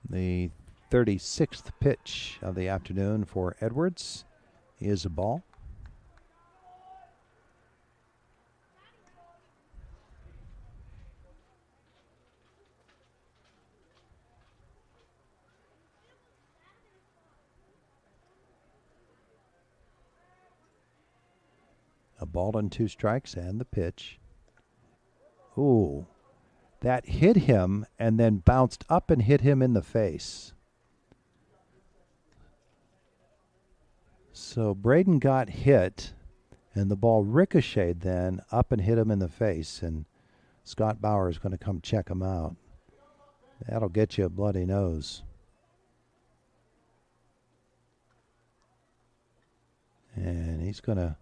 B: The 36th pitch of the afternoon for Edwards is a ball. A ball and 2 strikes, and the pitch. Ooh, that hit him and then bounced up and hit him in the face. So Braden got hit, and the ball ricocheted then up and hit him in the face, and Scott Bauer is going to come check him out. That'll get you a bloody nose. And he's going to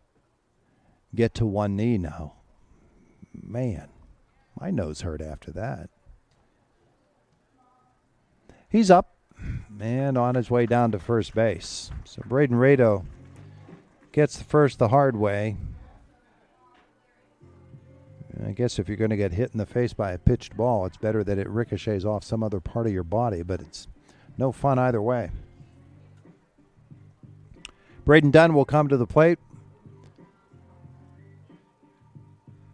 B: get to one knee now. Man, my nose hurt after that. He's up and on his way down to first base. So Braden Rado gets the first the hard way. I guess if you're going to get hit in the face by a pitched ball, it's better that it ricochets off some other part of your body, but it's no fun either way. Braden Dunn will come to the plate.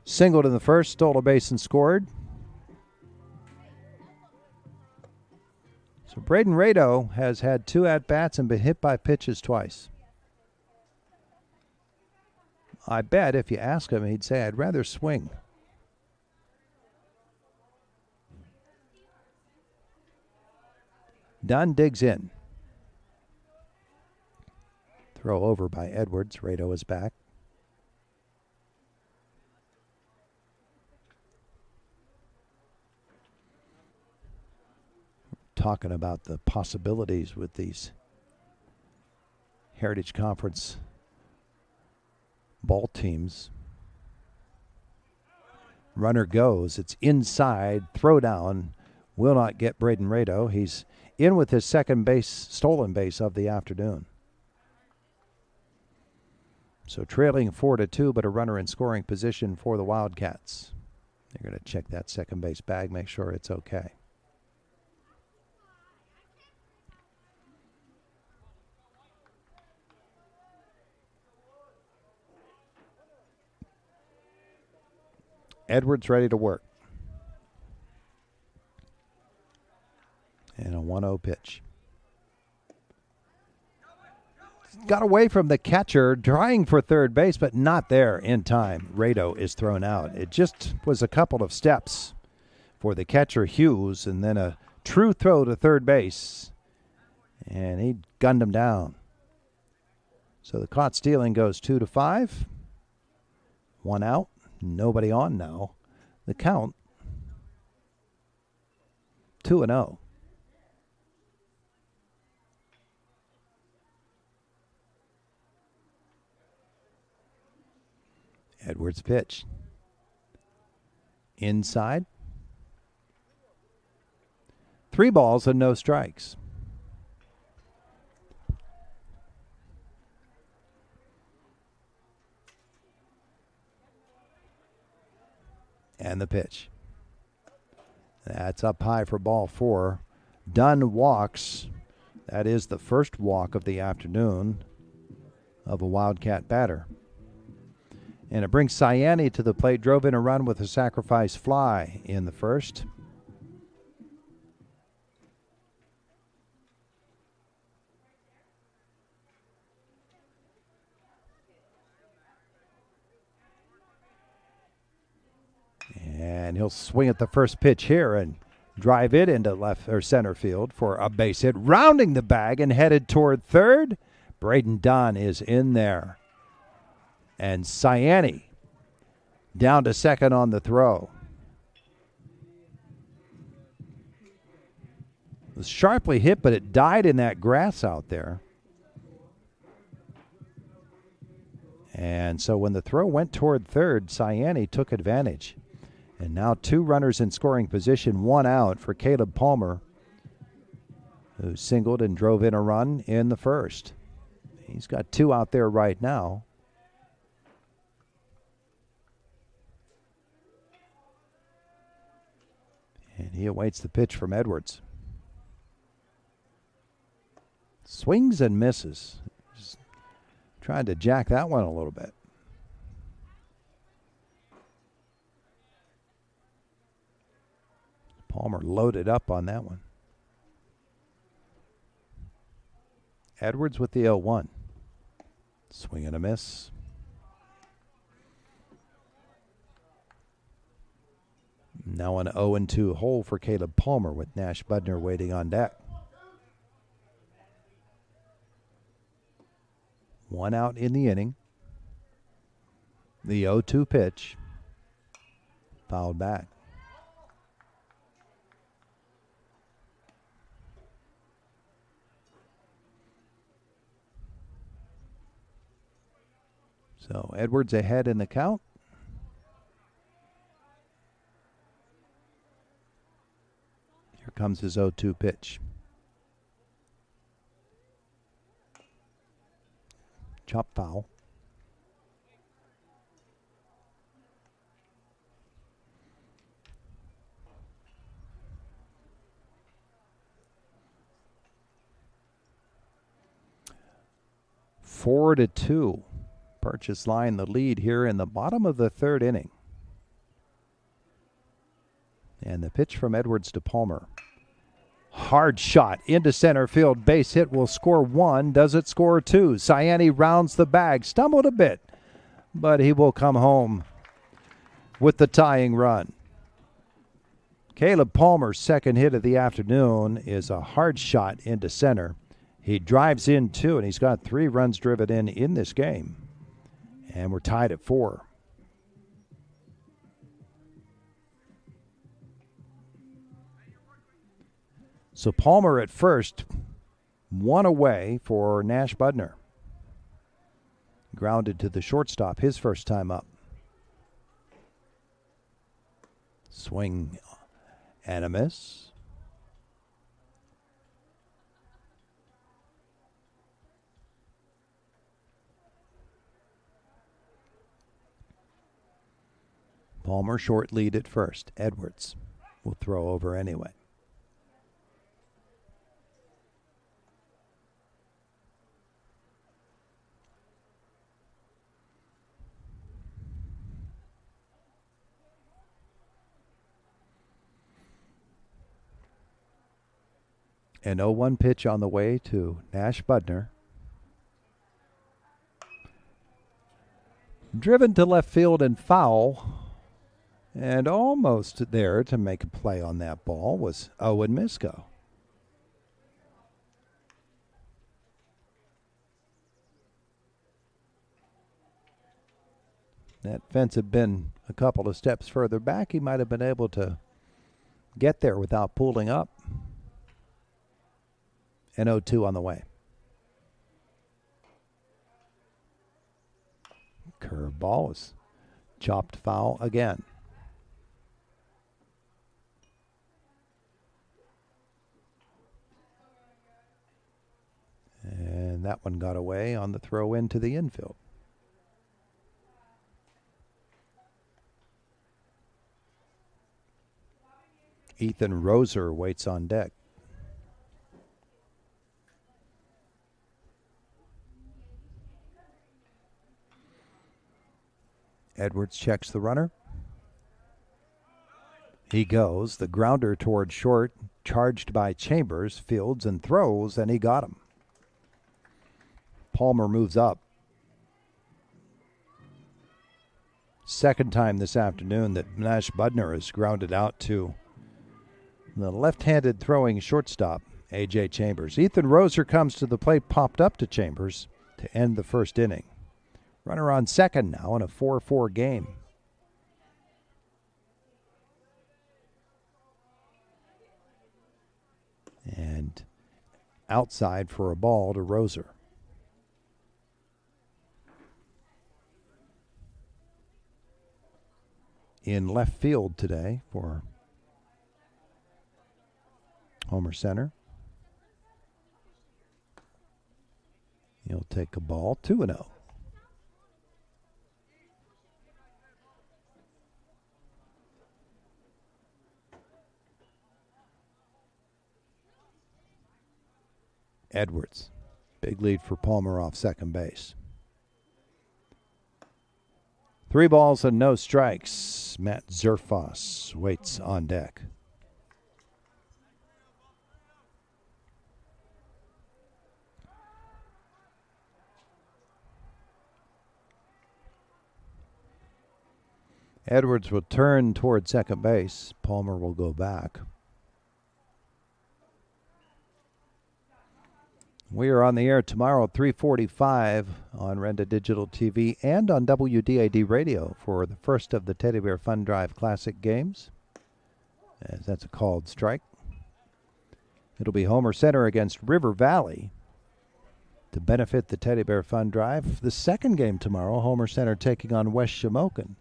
B: Singled in the first, stole a base and scored. So Braden Rado has had 2 at-bats and been hit by pitches twice. I bet if you ask him, he'd say, I'd rather swing. Dunn digs in. Throw over by Edwards. Rado is back. Talking about the possibilities with these Heritage Conference ball teams. Runner goes. It's inside. Throw down. Will not get Braden Rado. He's in with his second base, stolen base of the afternoon. So trailing 4-2, but a runner in scoring position for the Wildcats. They're going to check that second base bag, make sure it's okay. Edwards ready to work. And a 1-0 pitch. Got away from the catcher, trying for third base, but not there in time. Rado is thrown out. It just was a couple of steps for the catcher, Hughes, and then a true throw to third base. And he gunned him down. So the caught stealing goes 2-5. 1 out. Nobody on now. The count 2-0. Edwards pitch. Inside. 3 balls and no strikes. And the pitch. That's up high for ball 4. Dunn walks. That is the first walk of the afternoon of a Wildcat batter. And it brings Sayani to the plate. Drove in a run with a sacrifice fly in the first. And he'll swing at the first pitch here and drive it into left or center field for a base hit. Rounding the bag and headed toward third. Braden Dunn is in there. And Sayani down to second on the throw. It was sharply hit, but it died in that grass out there. And so when the throw went toward third, Sayani took advantage. And now 2 runners in scoring position, 1 out for Caleb Palmer, who singled and drove in a run in the first. He's got 2 out there right now. And he awaits the pitch from Edwards. Swings and misses. Just trying to jack that one a little bit. Palmer loaded up on that one. Edwards with the 0-1. Swing and a miss. Now an 0-2 hole for Caleb Palmer with Nash Budner waiting on deck. 1 out in the inning. The 0-2 pitch. Fouled back. So Edwards ahead in the count. Here comes his 0-2 pitch. Chop foul. 4-2. Purchase Line the lead here in the bottom of the third inning. And the pitch from Edwards to Palmer. Hard shot into center field. Base hit will score 1. Does it score 2? Ciani rounds the bag. Stumbled a bit, but he will come home with the tying run. Caleb Palmer's second hit of the afternoon is a hard shot into center. He drives in 2, and he's got 3 runs driven in this game. And we're tied at 4. So Palmer at first, 1 away for Nash Budner. Grounded to the shortstop his first time up. Swing and a miss. Palmer short lead at first. Edwards will throw over anyway. An 0-1 pitch on the way to Nash Budner. Driven to left field and foul. And almost there to make a play on that ball was Owen Misko. That fence had been a couple of steps further back. He might have been able to get there without pulling up. And 0-2 on the way. Curveball is chopped foul again. And that one got away on the throw into the infield. Ethan Roser waits on deck. Edwards checks the runner. He goes. The grounder toward short, charged by Chambers, fields and throws, and he got him. Palmer moves up. Second time this afternoon that Nash Budner is grounded out to the left-handed throwing shortstop, A.J. Chambers. Ethan Roser comes to the plate, popped up to Chambers to end the first inning. Runner on second now in a 4-4 game. And outside for a ball to Roser. In left field today for Homer Center. He'll take a ball, 2-0. Edwards. Big lead for Palmer off second base. 3 balls and no strikes. Matt Zerfas waits on deck. Edwards will turn toward second base. Palmer will go back. We are on the air tomorrow at 3:45 on Renda Digital TV and on WDAD Radio for the first of the Teddy Bear Fun Drive Classic games, as that's a called strike. It'll be Homer Center against River Valley to benefit the Teddy Bear Fun Drive. The second game tomorrow, Homer Center taking on West Shamokin.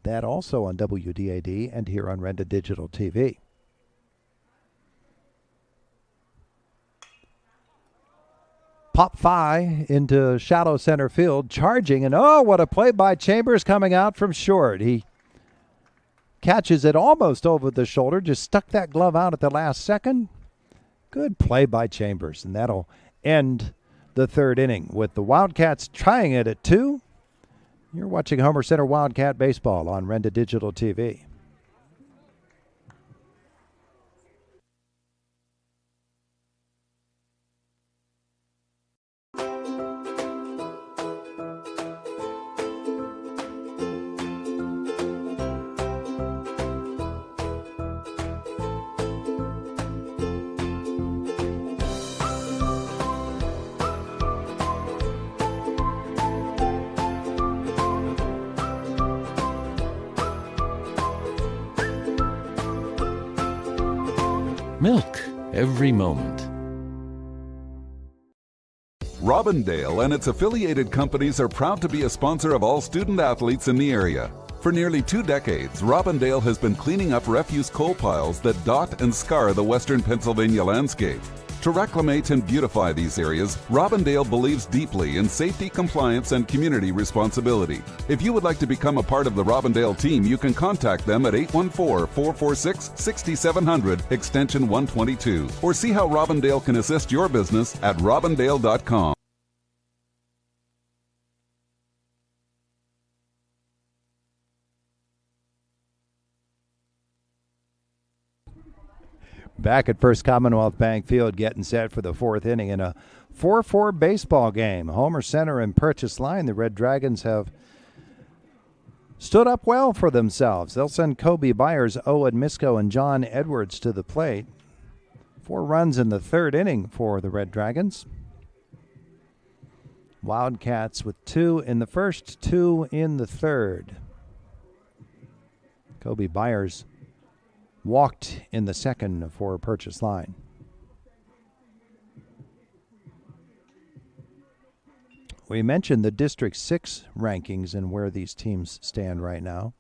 B: That also on WDAD and here on Renda Digital TV. Pop Phi into shallow center field, charging, and oh, what a play by Chambers coming out from short. He catches it almost over the shoulder, just stuck that glove out at the last second. Good play by Chambers, and that'll end the third inning with the Wildcats trying it at 2. You're watching Homer Center Wildcat Baseball on Renda Digital TV.
D: Milk every moment.
K: Robindale and its affiliated companies are proud to be a sponsor of all student athletes in the area. For nearly 2 decades, Robindale has been cleaning up refuse coal piles that dot and scar the western Pennsylvania landscape. To reclimate and beautify these areas, Robindale believes deeply in safety, compliance, and community responsibility. If you would like to become a part of the Robindale team, you can contact them at 814-446-6700, extension 122, or see how Robindale can assist your business at robindale.com.
B: Back at First Commonwealth Bank Field, getting set for the 4th inning in a 4-4 baseball game. Homer Center and Purchase Line, the Red Dragons have stood up well for themselves. They'll send Kobe Byers, Owen Misko, and John Edwards to the plate. 4 runs in the 3rd inning for the Red Dragons. Wildcats with 2 in the 1st, 2 in the 3rd. Kobe Byers walked in the 2nd for Purchase Line. We mentioned the District 6 rankings and where these teams stand right now.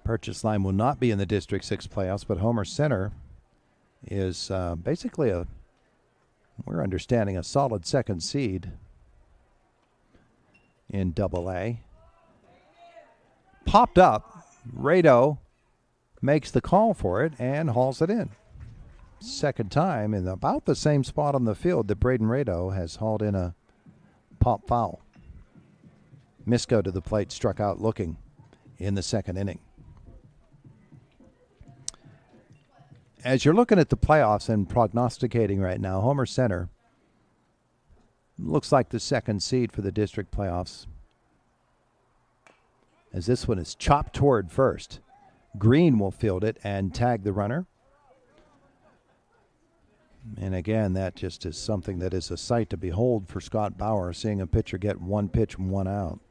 B: Purchase Line will not be in the District 6 playoffs, but Homer Center is basically we're understanding, a solid 2nd seed in AA. Popped up, Rado makes the call for it and hauls it in. 2nd time in about the same spot on the field that Braden Rado has hauled in a pop foul. Misko to the plate, struck out looking in the 2nd inning. As you're looking at the playoffs and prognosticating right now, Homer Center looks like the 2nd seed for the district playoffs, as this one is chopped toward first. Green will field it and tag the runner. And again, that just is something that is a sight to behold for Scott Bauer, seeing a pitcher get 1 pitch and 1 out.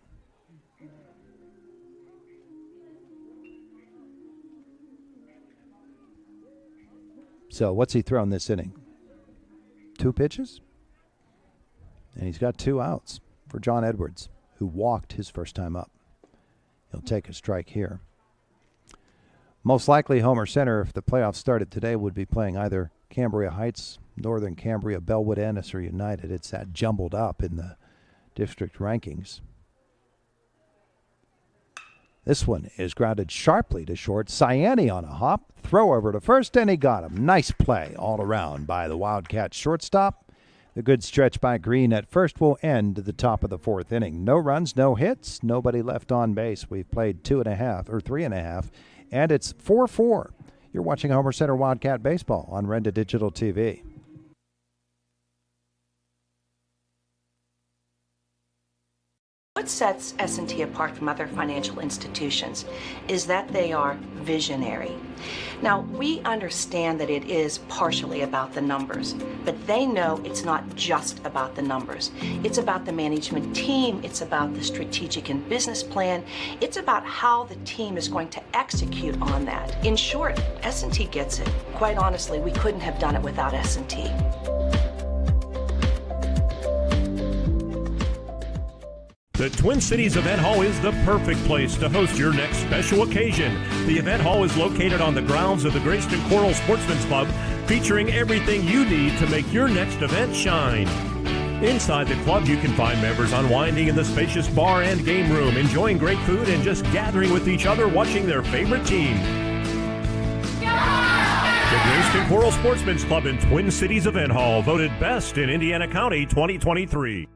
B: So what's he thrown this inning? 2 pitches? And he's got 2 outs for John Edwards, who walked his first time up. He'll take a strike here. Most likely Homer Center, if the playoffs started today, would be playing either Cambria Heights, Northern Cambria, Bellwood, Ennis, or United. It's that jumbled up in the district rankings. This one is grounded sharply to short. Cyani on a hop. Throw over to first, and he got him. Nice play all around by the Wildcats shortstop. The good stretch by Green at first will end the top of the 4th inning. No runs, no hits, nobody left on base. We've played 3.5, and it's 4-4. You're watching Homer Center Wildcat Baseball on Renda Digital TV.
L: What sets S&T apart from other financial institutions is that they are visionary. Now, we understand that it is partially about the numbers, but they know it's not just about the numbers. It's about the management team. It's about the strategic and business plan. It's about how the team is going to execute on that. In short, S&T gets it. Quite honestly, we couldn't have done it without S&T.
M: The Twin Cities Event Hall is the perfect place to host your next special occasion. The event hall is located on the grounds of the Greyston Coral Sportsman's Pub, featuring everything you need to make your next event shine. Inside the club, you can find members unwinding in the spacious bar and game room, enjoying great food and just gathering with each other watching their favorite team. The Grayston Coral Sportsman's Club in Twin Cities Event Hall voted best in Indiana County 2023.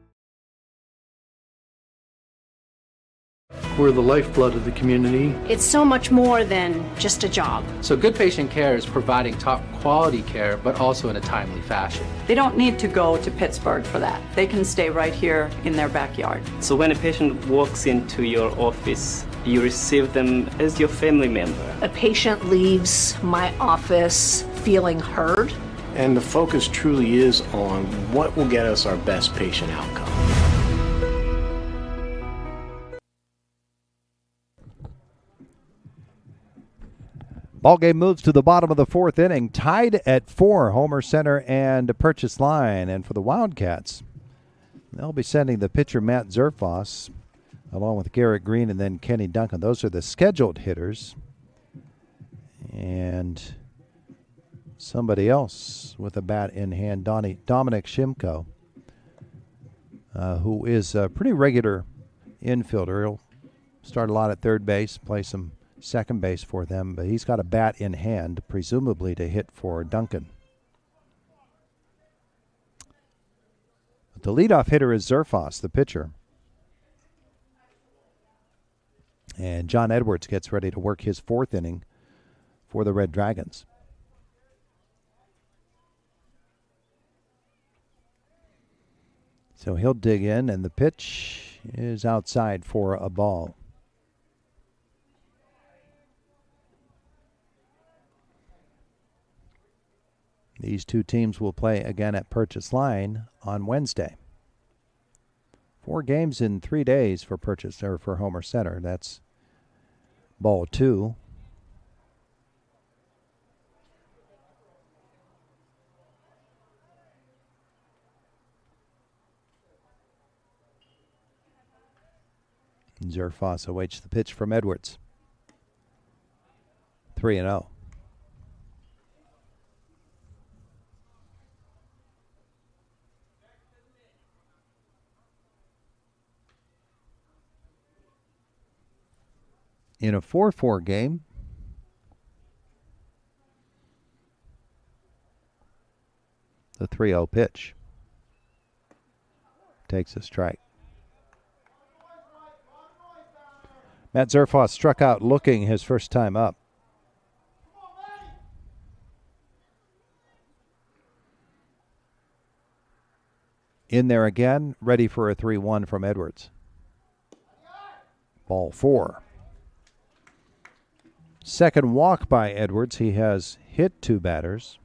E: We're the lifeblood of the community.
F: It's so much more than just a job.
G: So good patient care is providing top quality care, but also in a timely fashion.
H: They don't need to go to Pittsburgh for that. They can stay right here in their backyard.
I: So when a patient walks into your office, you receive them as your family member.
F: A patient leaves my office feeling heard.
J: And the focus truly is on what will get us our best patient outcome.
B: Ball game moves to the bottom of the fourth inning, tied at 4, Homer Center and Purchase Line. And for the Wildcats, they'll be sending the pitcher Matt Zerfoss along with Garrett Green and then Kenny Duncan. Those are the scheduled hitters. And somebody else with a bat in hand, Dominic Shimko, who is a pretty regular infielder. He'll start a lot at third base, play some second base for them, but he's got a bat in hand, presumably to hit for Duncan. But the leadoff hitter is Zerfoss, the pitcher. And John Edwards gets ready to work his fourth inning for the Red Dragons. So he'll dig in, and the pitch is outside for a ball. These two teams will play again at Purchase Line on Wednesday. 4 games in 3 days for for Homer Center. That's ball 2. Zerfoss awaits the pitch from Edwards. 3-0. In a 4-4 game, the 3-0 pitch takes a strike. Matt Zerfoss struck out looking his first time up. In there again, ready for a 3-1 from Edwards. Ball 4. Second walk by Edwards. He has hit 2 batters.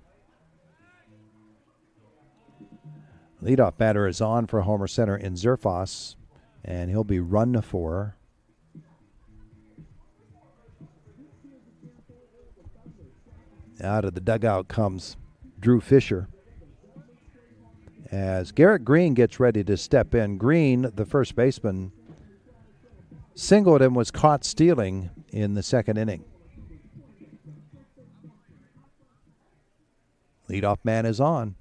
B: Leadoff batter is on for Homer Center in Zerfoss, and he'll be run for. Out of the dugout comes Drew Fisher as Garrett Green gets ready to step in. Green, the first baseman, singled and was caught stealing in the second inning. Leadoff man is on.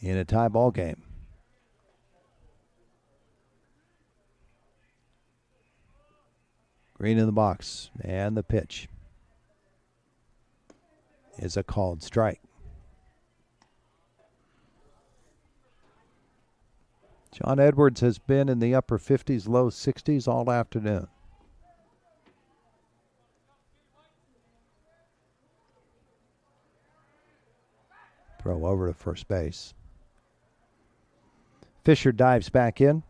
B: In a tie ball game. Green in the box, and the pitch is a called strike. John Edwards has been in the upper 50s, low 60s all afternoon. Throw over to first base. Fisher dives back in.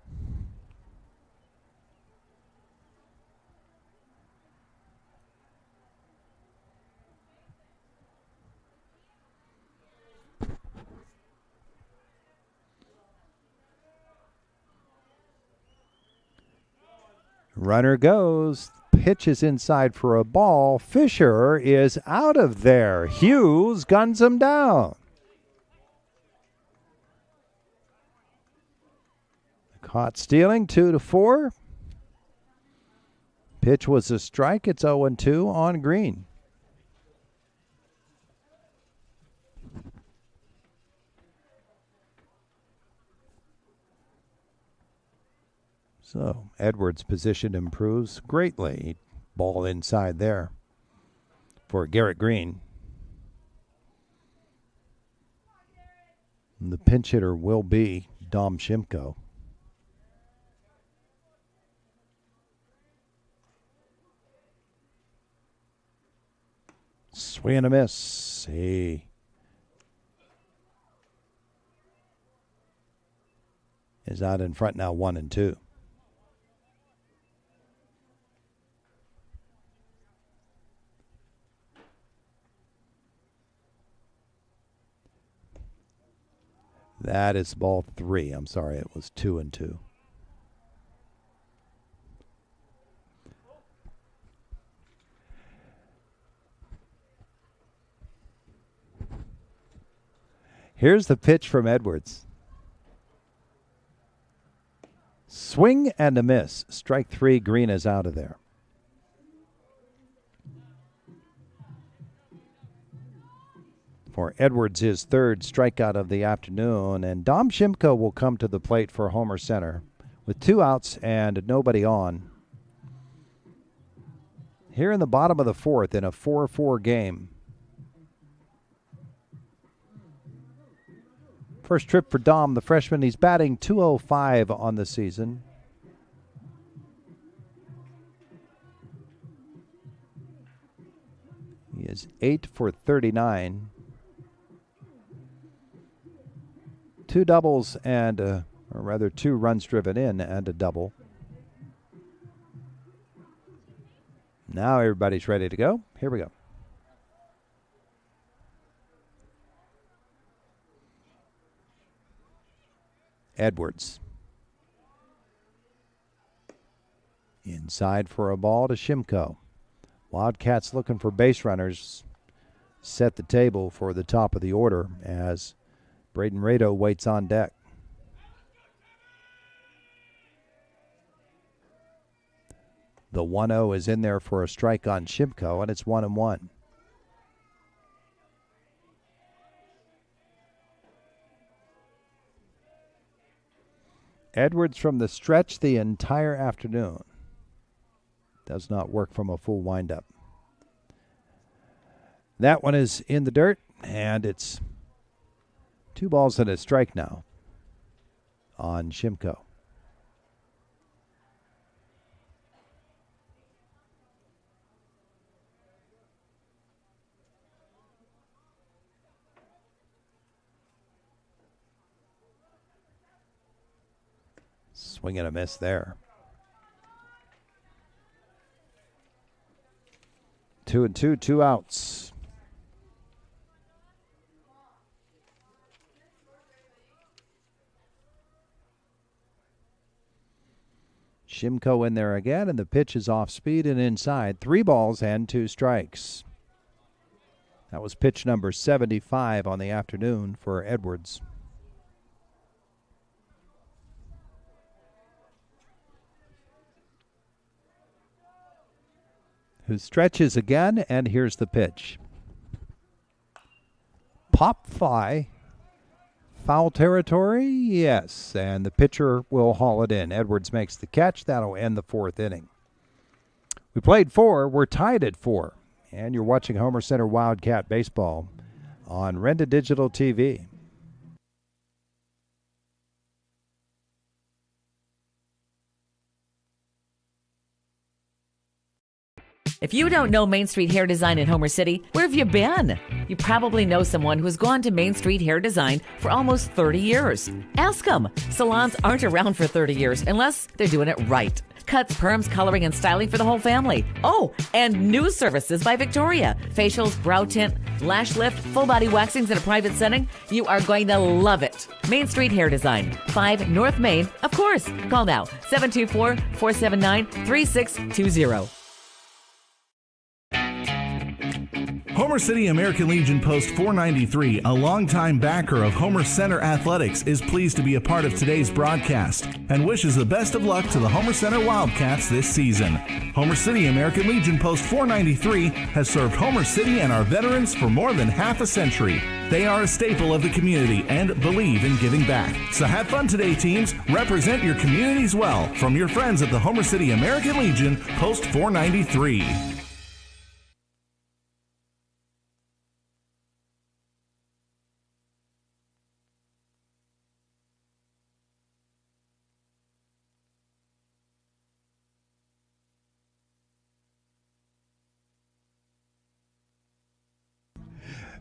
B: Runner goes. Pitch is inside for a ball. Fisher is out of there. Hughes guns him down. Caught stealing, 2-4. Pitch was a strike. It's 0-2 on Green. So Edwards' position improves greatly. Ball inside there for Garrett Green. And the pinch hitter will be Dom Shimko. Swing and a miss. He is out in front now, 1-2. That is ball 3. I'm sorry, it was 2-2. Here's the pitch from Edwards. Swing and a miss. Strike 3, Green is out of there. For Edwards, his third strikeout of the afternoon, and Dom Shimko will come to the plate for Homer Center with 2 outs and nobody on. Here in the bottom of the 4th in a 4-4 game. First trip for Dom, the freshman. He's batting .205 on the season. He is 8 for 39. 2 doubles and, or rather 2 runs driven in and a double. Now everybody's ready to go. Here we go. Edwards. Inside for a ball to Shimko. Wildcats looking for base runners. Set the table for the top of the order as Braden Rado waits on deck. The 1-0 is in there for a strike on Shimko, and it's 1-1. Edwards from the stretch the entire afternoon. Does not work from a full windup. That one is in the dirt, and it's 2 balls and a strike now on Shimko. Swing and a miss there. 2-2, 2 outs. Shimko in there again, and the pitch is off speed and inside. 3 balls and 2 strikes. That was pitch number 75 on the afternoon for Edwards. Who stretches again, and here's the pitch. Pop fly. Foul territory? Yes, and the pitcher will haul it in. Edwards makes the catch. That'll end the 4th inning. We played 4. We're tied at 4. And you're watching Homer Center Wildcat Baseball on Renda Digital TV.
C: If you don't know Main Street Hair Design in Homer City, where have you been? You probably know someone who's gone to Main Street Hair Design for almost 30 years. Ask them. Salons aren't around for 30 years unless they're doing it right. Cuts, perms, coloring, and styling for the whole family. Oh, and new services by Victoria. Facials, brow tint, lash lift, full body waxings in a private setting. You are going to love it. Main Street Hair Design, 5 North Main, of course. Call now, 724-479-3620.
N: Homer City American Legion Post 493, a longtime backer of Homer Center Athletics, is pleased to be a part of today's broadcast and wishes the best of luck to the Homer Center Wildcats this season. Homer City American Legion Post 493 has served Homer City and our veterans for more than half a century. They are a staple of the community and believe in giving back. So have fun today, teams. Represent your communities well. From your friends at the Homer City American Legion Post 493.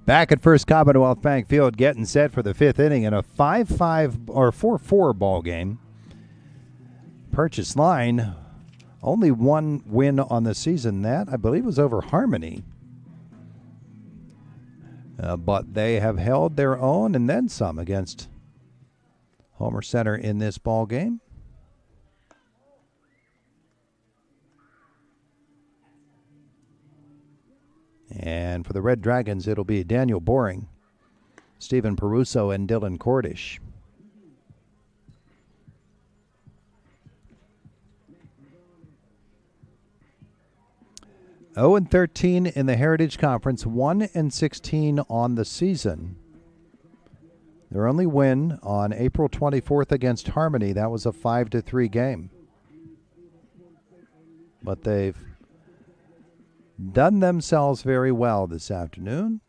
B: Back at First Commonwealth Bank Field, getting set for the fifth inning in a 5-5 or 4-4 ball game. Purchase line, only one win on the season. That, I believe, was over Harmony. But they have held their own and then some against Homer Center in this ball game. And for the Red Dragons, it'll be Daniel Boring, Stephen Peruso, and Dylan Cordish. Oh and 13 in the Heritage Conference, 1-16 on the season. Their only win on April 24th against Harmony, that was a 5-3 game. But they've done themselves very well this afternoon.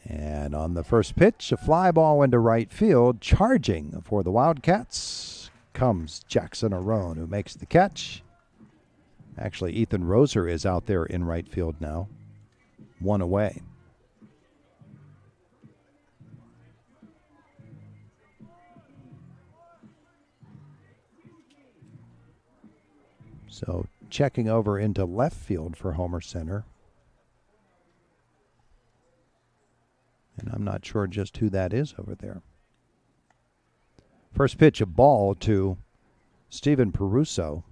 B: And on the first pitch, a fly ball into right field. Charging for the Wildcats comes Jackson Arone, who makes the catch. Actually, Ethan Roser is out there in right field now. One away. So checking over into left field for Homer Center. And I'm not sure just who that is over there. First pitch, a ball to Stephen Peruso,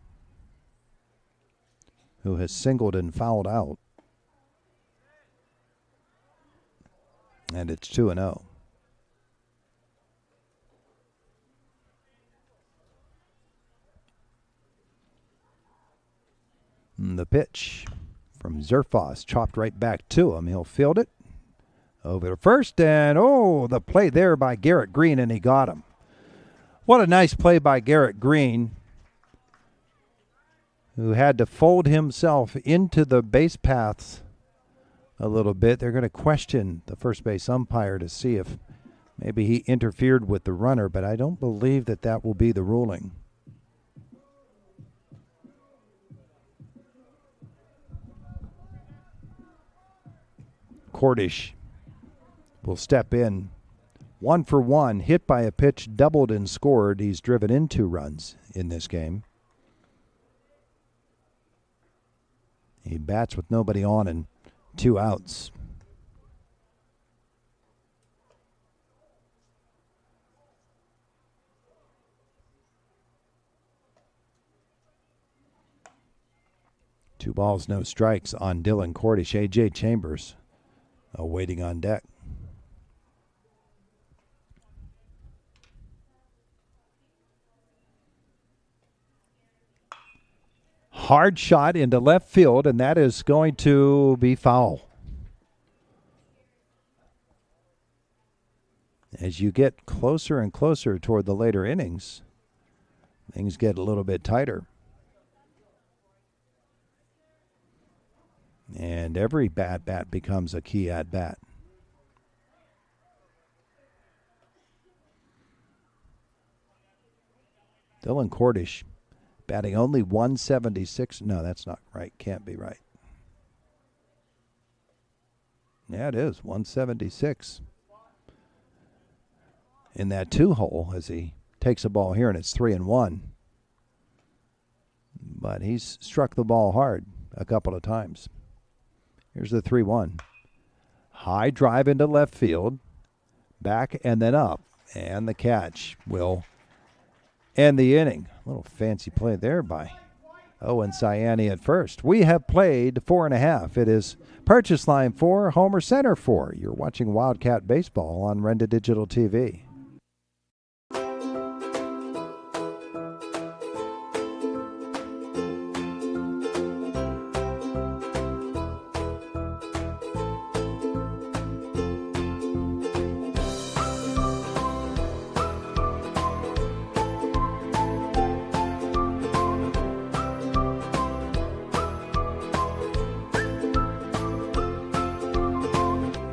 B: who has singled and fouled out. And it's 2-0. The pitch from Zerfos, chopped right back to him. He'll field it over to first, and the play there by Garrett Green, and he got him. What a nice play by Garrett Green, who had to fold himself into the base paths a little bit. They're going to question the first base umpire to see if maybe he interfered with the runner, but I don't believe that will be the ruling. Cordish will step in. 1 for 1, hit by a pitch, doubled and scored. He's driven in 2 runs in this game. He bats with nobody on and 2 outs. Two balls, no strikes on Dylan Cordish. A.J. Chambers waiting on deck. Hard shot into left field, and that is going to be foul. As you get closer and closer toward the later innings, things get a little bit tighter. And every bat becomes a key at bat. Dylan Cordish batting only 176. No, that's not right. Can't be right. Yeah, it is. 176. In that 2-hole as he takes a ball here, and it's 3-1. But he's struck the ball hard a couple of times. Here's the 3-1. High drive into left field. Back and then up. And the catch will end the inning. A little fancy play there by Owen Cyani at first. We have played 4.5. It is Purchase Line 4, Homer Center 4. You're watching Wildcat Baseball on Renda Digital TV.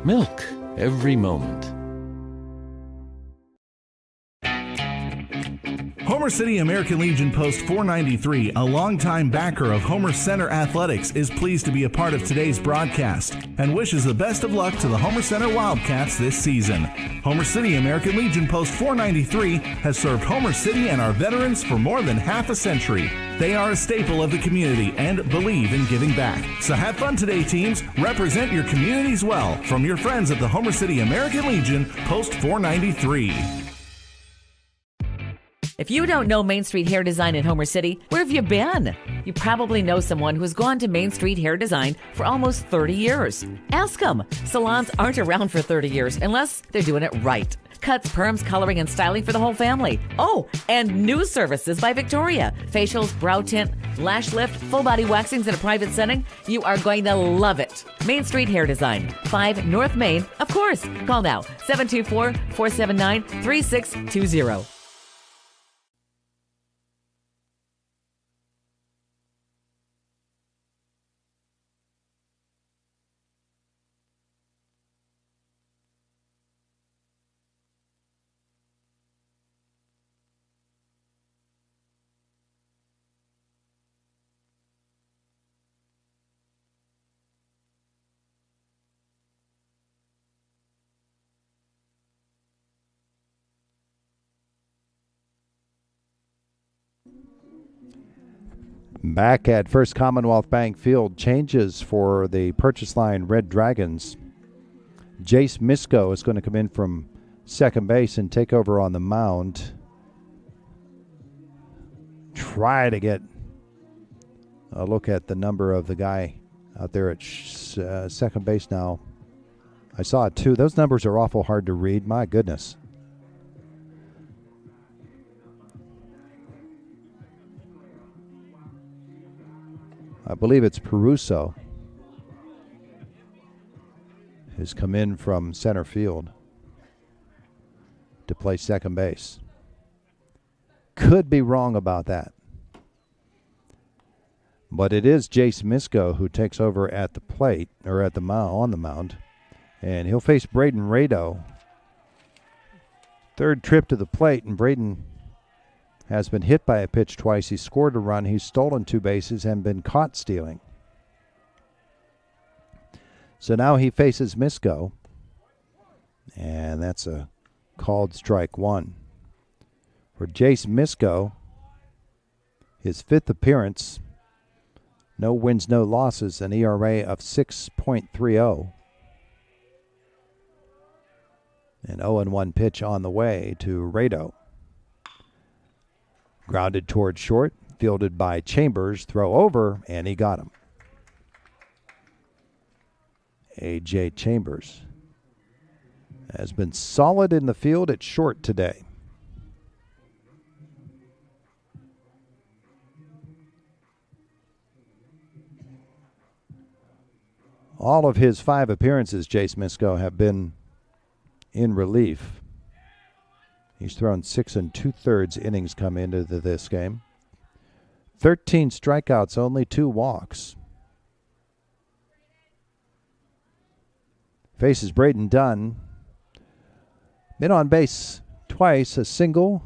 D: Milk every moment.
N: Homer City American Legion Post 493, a longtime backer of Homer Center Athletics, is pleased to be a part of today's broadcast and wishes the best of luck to the Homer Center Wildcats this season. Homer City American Legion Post 493 has served Homer City and our veterans for more than half a century. They are a staple of the community and believe in giving back. So have fun today, teams. Represent your communities well from your friends at the Homer City American Legion Post 493.
C: If you don't know Main Street Hair Design in Homer City, where have you been? You probably know someone who's gone to Main Street Hair Design for almost 30 years. Ask them. Salons aren't around for 30 years unless they're doing it right. Cuts, perms, coloring, and styling for the whole family. Oh, and new services by Victoria. Facials, brow tint, lash lift, full body waxings in a private setting. You are going to love it. Main Street Hair Design, 5 North Main, of course. Call now, 724-479-3620.
B: Back at First Commonwealth Bank Field, changes for the Purchase Line Red Dragons. Jace Misko is going to come in from second base and take over on the mound. Try to get a look at the number of the guy out there at second base now. I saw it too. Those numbers are awful hard to read. My goodness. I believe it's Peruso who's come in from center field to play second base. Could be wrong about that. But it is Jace Misko who takes over at the plate, or at the on the mound. And he'll face Braden Rado. Third trip to the plate, and Braden has been hit by a pitch twice. He's scored a run. He's stolen 2 bases and been caught stealing. So now he faces Misko. And that's a called strike 1. For Jace Misko, his 5th appearance, no wins, no losses, an ERA of 6.30. An 0-1 pitch on the way to Rado. Grounded toward short, fielded by Chambers, throw over, and he got him. A.J. Chambers has been solid in the field at short today. All of his 5 appearances, Jace Misko, have been in relief. He's thrown 6 2/3 innings come into this game. 13 strikeouts, only 2 walks. Faces Braden Dunn. Been on base twice, a single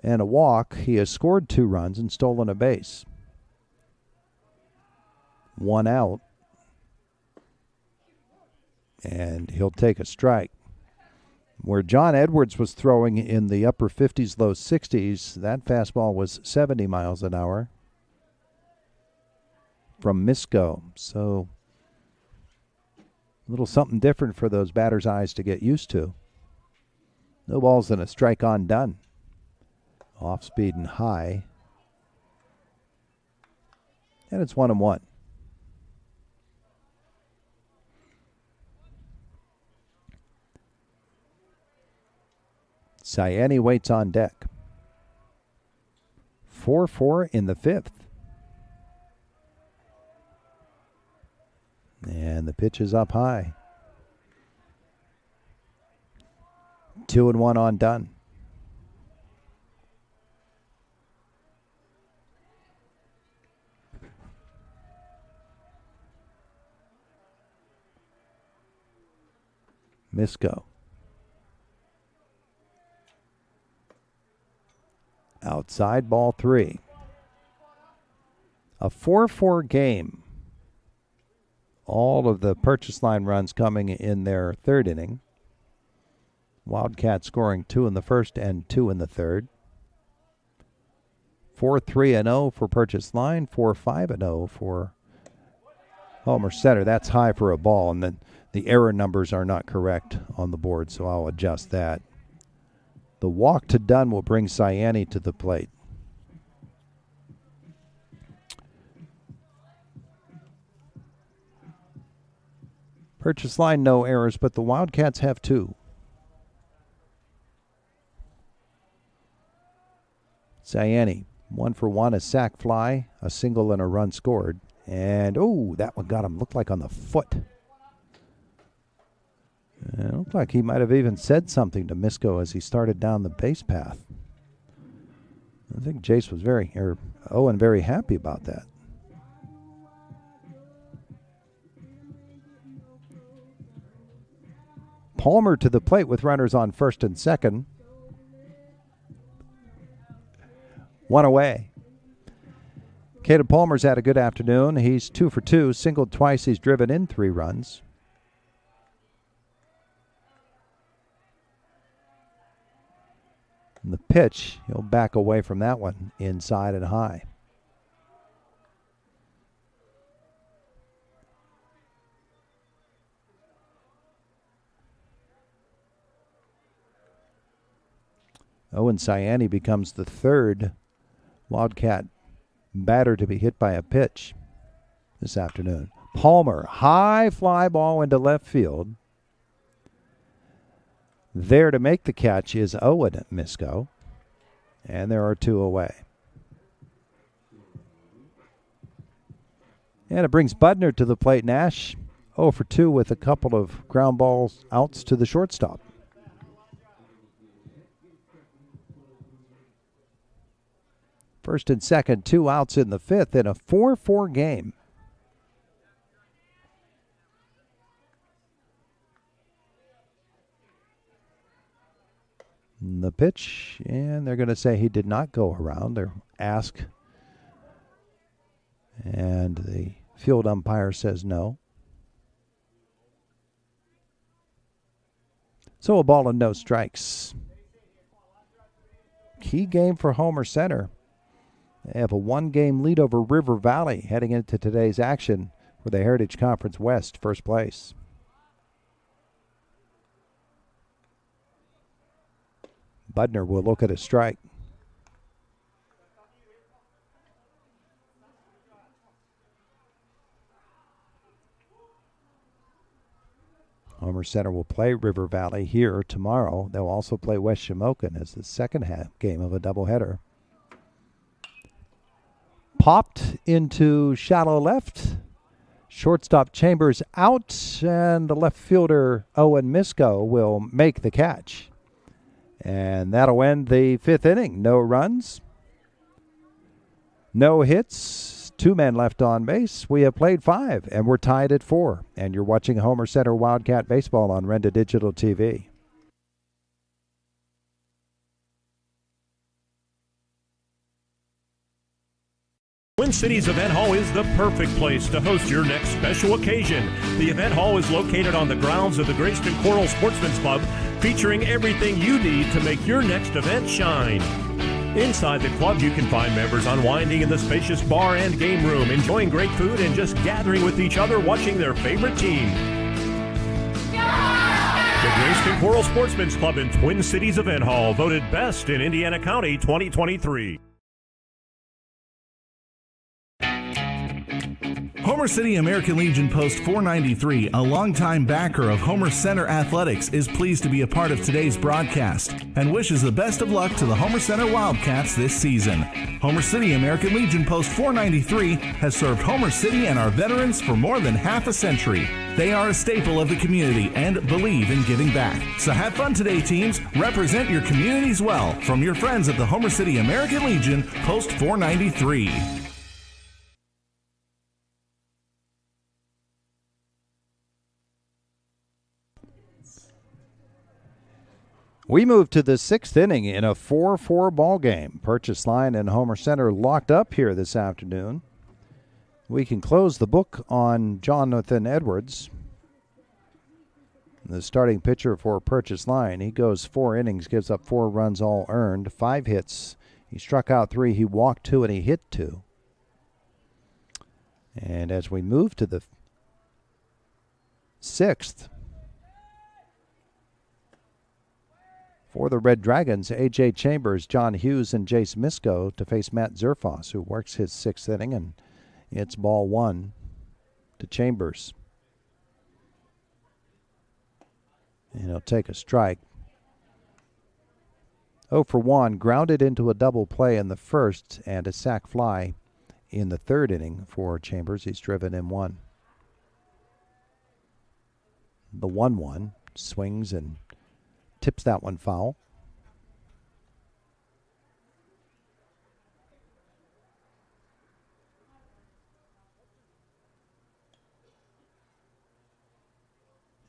B: and a walk. He has scored 2 runs and stolen a base. 1 out. And he'll take a strike. Where John Edwards was throwing in the upper 50s, low 60s, that fastball was 70 miles an hour from Misko. So a little something different for those batters' eyes to get used to. No balls and a strike on Dunn. Off speed and high. And it's 1-1. Ciani waits on deck. 4-4 in the fifth. And the pitch is up high. 2-1 on Dunn. Misko. Outside, ball 3. A 4-4 game. All of the purchase line runs coming in their third inning. Wildcats scoring 2 in the first and 2 in the third. 4-3-0 for purchase line. 4-5-0 for Homer Center. That's high for a ball, and then the error numbers are not correct on the board, so I'll adjust that. The walk to Dunn will bring Ciani to the plate. Purchase line, no errors, but the Wildcats have 2. Ciani, 1 for 1, a sac fly, a single, and a run scored. And, that one got him, looked like on the foot. It looked like he might have even said something to Misko as he started down the base path. I think Jace was Owen very happy about that. Palmer to the plate with runners on first and second. 1 away. Caleb Palmer's had a good afternoon. He's 2 for 2, singled twice. He's driven in 3 runs. And the pitch, he'll back away from that one, inside and high. Owen Ciani becomes the third Wildcat batter to be hit by a pitch this afternoon. Palmer, high fly ball into left field. There to make the catch is Owen Misko, and there are 2 away. And it brings Budner to the plate. Nash 0 for 2 with a couple of ground balls outs to the shortstop. First and second, 2 outs in the fifth in a 4-4 game. The pitch, and they're going to say he did not go around. They're asked, and the field umpire says no. So a ball and no strikes. Key game for Homer Center. They have a 1-game lead over River Valley heading into today's action for the Heritage Conference West, first place. Budner will look at a strike. Homer Center will play River Valley here tomorrow. They'll also play West Shamokin as the second game of a doubleheader. Popped into shallow left. Shortstop Chambers out, and the left fielder Owen Misko will make the catch. And that'll end the fifth inning. No runs, no hits, 2 men left on base. We have played 5, and we're tied at 4. And you're watching Homer Center Wildcat Baseball on Renda Digital TV.
M: Twin Cities Event Hall is the perfect place to host your next special occasion. The event hall is located on the grounds of the Greyston Coral Sportsman's Club, featuring everything you need to make your next event shine. Inside the club, you can find members unwinding in the spacious bar and game room, enjoying great food and just gathering with each other watching their favorite team. The Greyston Coral Sportsman's Club in Twin Cities Event Hall, voted best in Indiana County 2023.
N: Homer City American Legion Post 493, a longtime backer of Homer Center Athletics, is pleased to be a part of today's broadcast and wishes the best of luck to the Homer Center Wildcats this season. Homer City American Legion Post 493 has served Homer City and our veterans for more than half a century. They are a staple of the community and believe in giving back. So have fun today, teams. Represent your communities well. From your friends at the Homer City American Legion Post 493.
B: We move to the 6th inning in a 4-4 ball game. Purchase Line and Homer Center locked up here this afternoon. We can close the book on Jonathan Edwards, the starting pitcher for Purchase Line. He goes 4 innings, gives up 4 runs all earned, 5 hits. He struck out 3, he walked 2, and he hit 2. And as we move to the 6th, for the Red Dragons, A.J. Chambers, John Hughes, and Jace Misko to face Matt Zerfoss, who works his 6th inning, and it's ball 1 to Chambers. And he'll take a strike. 0 for 1, grounded into a double play in the first and a sac fly in the 3rd inning for Chambers. He's driven in 1. The 1-1 swings and tips that one foul.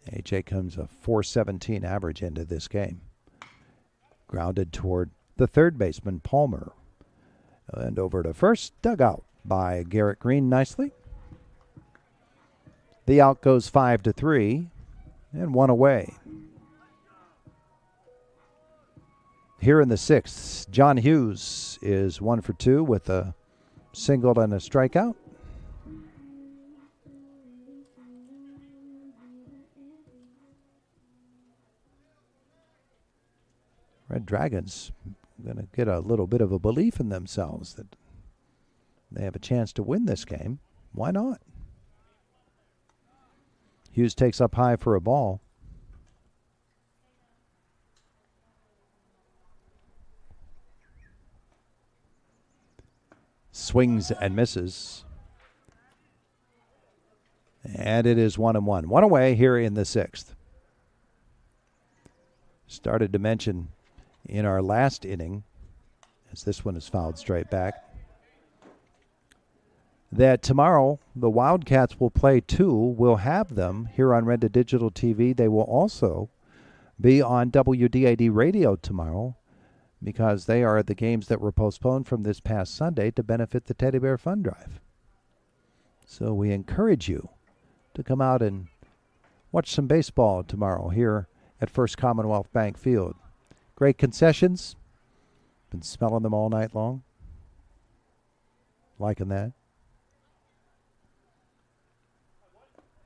B: AJ comes a .417 average into this game. Grounded toward the third baseman, Palmer. And over to first, dug out by Garrett Green nicely. The out goes 5-3 and 1 away. Here in the 6th, John Hughes is 1 for 2 with a single and a strikeout. Red Dragons going to get a little bit of a belief in themselves that they have a chance to win this game. Why not? Hughes takes up high for a ball. Swings and misses. And it is 1-1. 1 away here in the 6th. Started to mention in our last inning, as this one is fouled straight back, that tomorrow the Wildcats will play 2. We'll have them here on Red to Digital TV. They will also be on WDAD radio tomorrow, because they are the games that were postponed from this past Sunday to benefit the Teddy Bear Fund Drive. So we encourage you to come out and watch some baseball tomorrow here at First Commonwealth Bank Field. Great concessions. Been smelling them all night long. Liking that.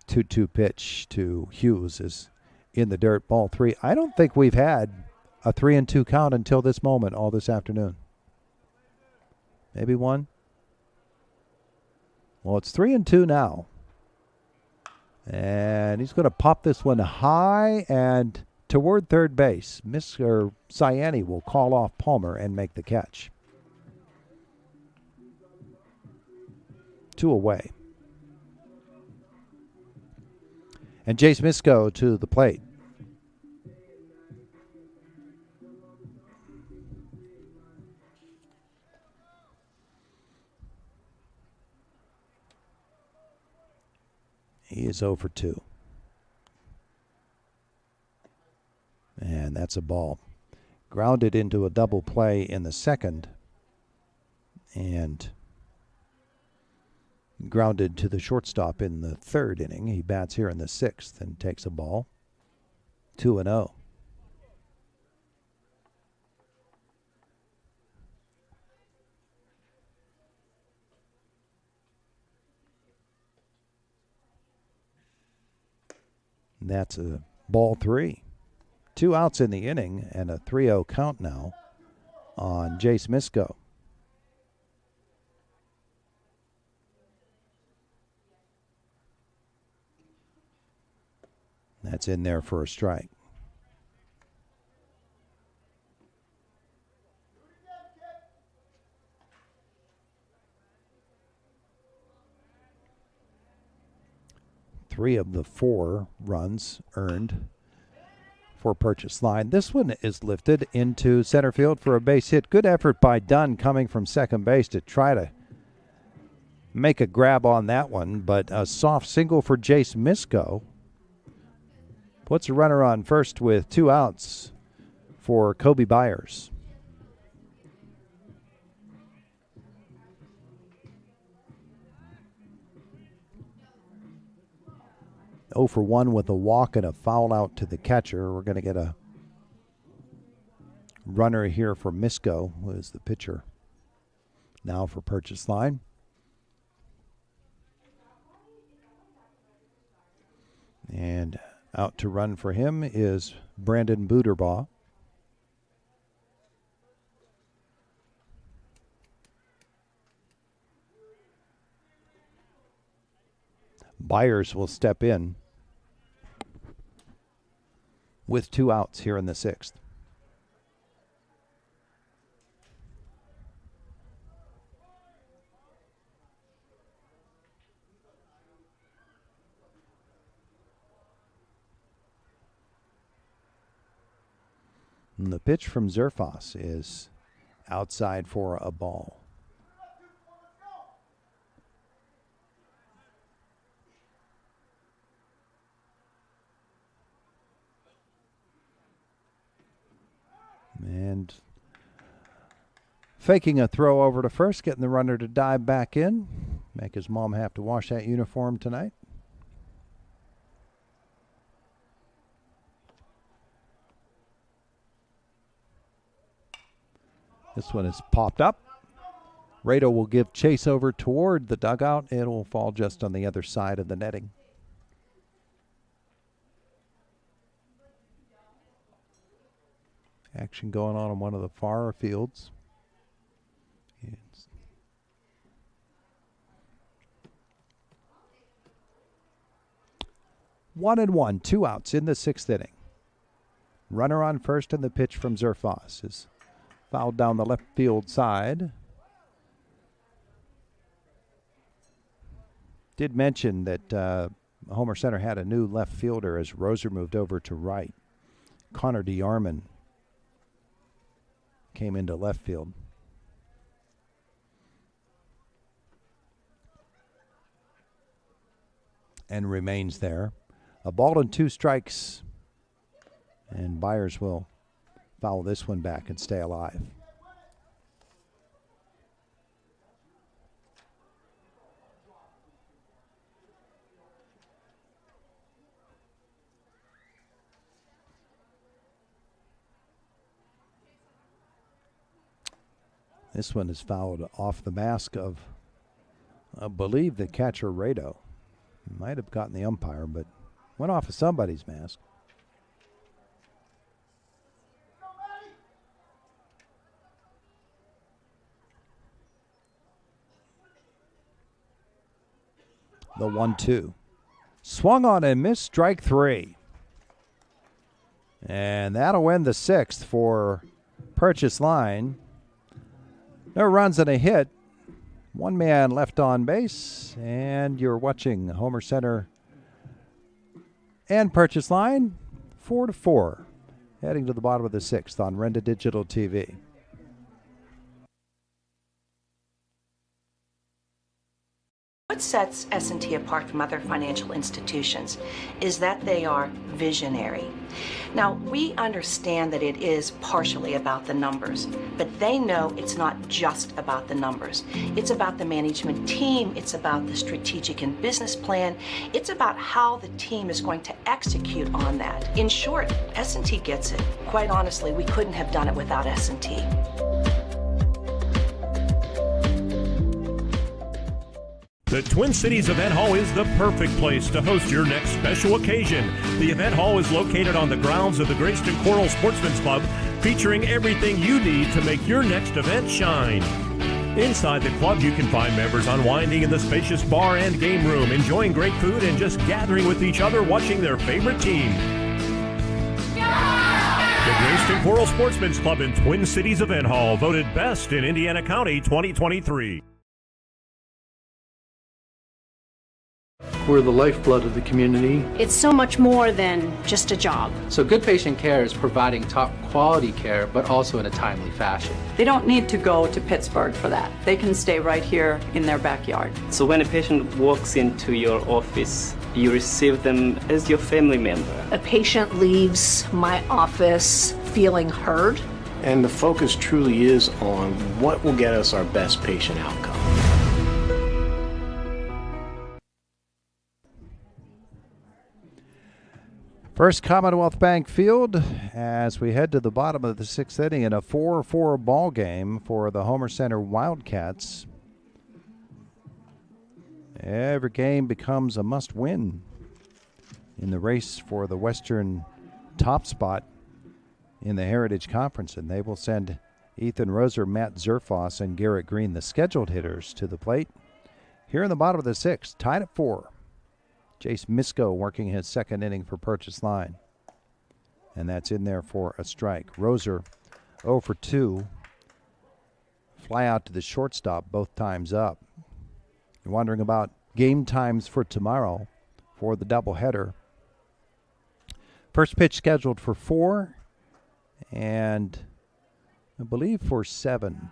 B: 2-2 pitch to Hughes is in the dirt, ball 3. I don't think we've had a 3-2 count until this moment all this afternoon. Maybe 1. Well, it's 3-2 now. And he's going to pop this one high and toward third base. Mr. Ciani will call off Palmer and make the catch. 2 away. And Jace Misko to the plate. He is 0 for 2. And that's a ball. Grounded into a double play in the 2nd. And grounded to the shortstop in the 3rd inning. He bats here in the 6th and takes a ball. 2-0. That's a ball 3. 2 outs in the inning and a 3-0 count now on Jace Misko. That's in there for a strike. Three of the 4 runs earned for Purchase Line. This one is lifted into center field for a base hit. Good effort by Dunn coming from second base to try to make a grab on that one, but a soft single for Jace Misko puts a runner on first with 2 outs for Kobe Byers. Oh for 1 with a walk and a foul out to the catcher. We're going to get a runner here for Misko, who is the pitcher. Now for Purchase Line. And out to run for him is Brandon Buderbaugh. Byers will step in with 2 outs here in the 6th. And the pitch from Zerfas is outside for a ball. And faking a throw over to first, getting the runner to dive back in. Make his mom have to wash that uniform tonight. This one is popped up. Rado will give chase over toward the dugout. It will fall just on the other side of the netting. Action going on in one of the far fields. It's 1-1, 2 outs in the 6th inning. Runner on first, and the pitch from Zerfas is fouled down the left field side. Did mention that Homer Center had a new left fielder as Roser moved over to right. Connor DeArmond came into left field. And remains there. A ball and 2 strikes. And Byers will foul this one back and stay alive. This one is fouled off the mask of, I believe, the catcher Rado. Might have gotten the umpire, but went off of somebody's mask. The 1-2. Swung on and missed, strike 3. And that'll end the 6th for Purchase Line. No runs and a hit. 1 man left on base. And you're watching Homer Center and Purchase Line 4-4. Heading to the bottom of the 6th on Renda Digital TV.
L: What sets S&T apart from other financial institutions is that they are visionary. Now, we understand that it is partially about the numbers, but they know it's not just about the numbers. It's about the management team, it's about the strategic and business plan, it's about how the team is going to execute on that. In short, S&T gets it. Quite honestly, we couldn't have done it without S&T.
M: The Twin Cities Event Hall is the perfect place to host your next special occasion. The event hall is located on the grounds of the Greyston Coral Sportsman's Club, featuring everything you need to make your next event shine. Inside the club, you can find members unwinding in the spacious bar and game room, enjoying great food and just gathering with each other watching their favorite team. The Grayston Coral Sportsman's Club in Twin Cities Event Hall, voted best in Indiana County 2023.
E: We're the lifeblood of the community.
F: It's so much more than just a job.
G: So good patient care is providing top quality care, but also in a timely fashion.
H: They don't need to go to Pittsburgh for that. They can stay right here in their backyard.
I: So when a patient walks into your office, you receive them as your family member.
F: A patient leaves my office feeling heard.
J: And the focus truly is on what will get us our best patient outcome.
B: First Commonwealth Bank Field as we head to the bottom of the sixth inning in a 4-4 ball game for the Homer Center Wildcats. Every game becomes a must-win in the race for the Western top spot in the Heritage Conference, and they will send Ethan Roser, Matt Zerfoss, and Garrett Green, the scheduled hitters, to the plate. Here in the bottom of the sixth, tied at 4. Jace Misko working his second inning for Purchase Line. And that's in there for a strike. Roser 0 for 2. Fly out to the shortstop both times up. You're wondering about game times for tomorrow for the doubleheader. First pitch scheduled for 4 and I believe for 7,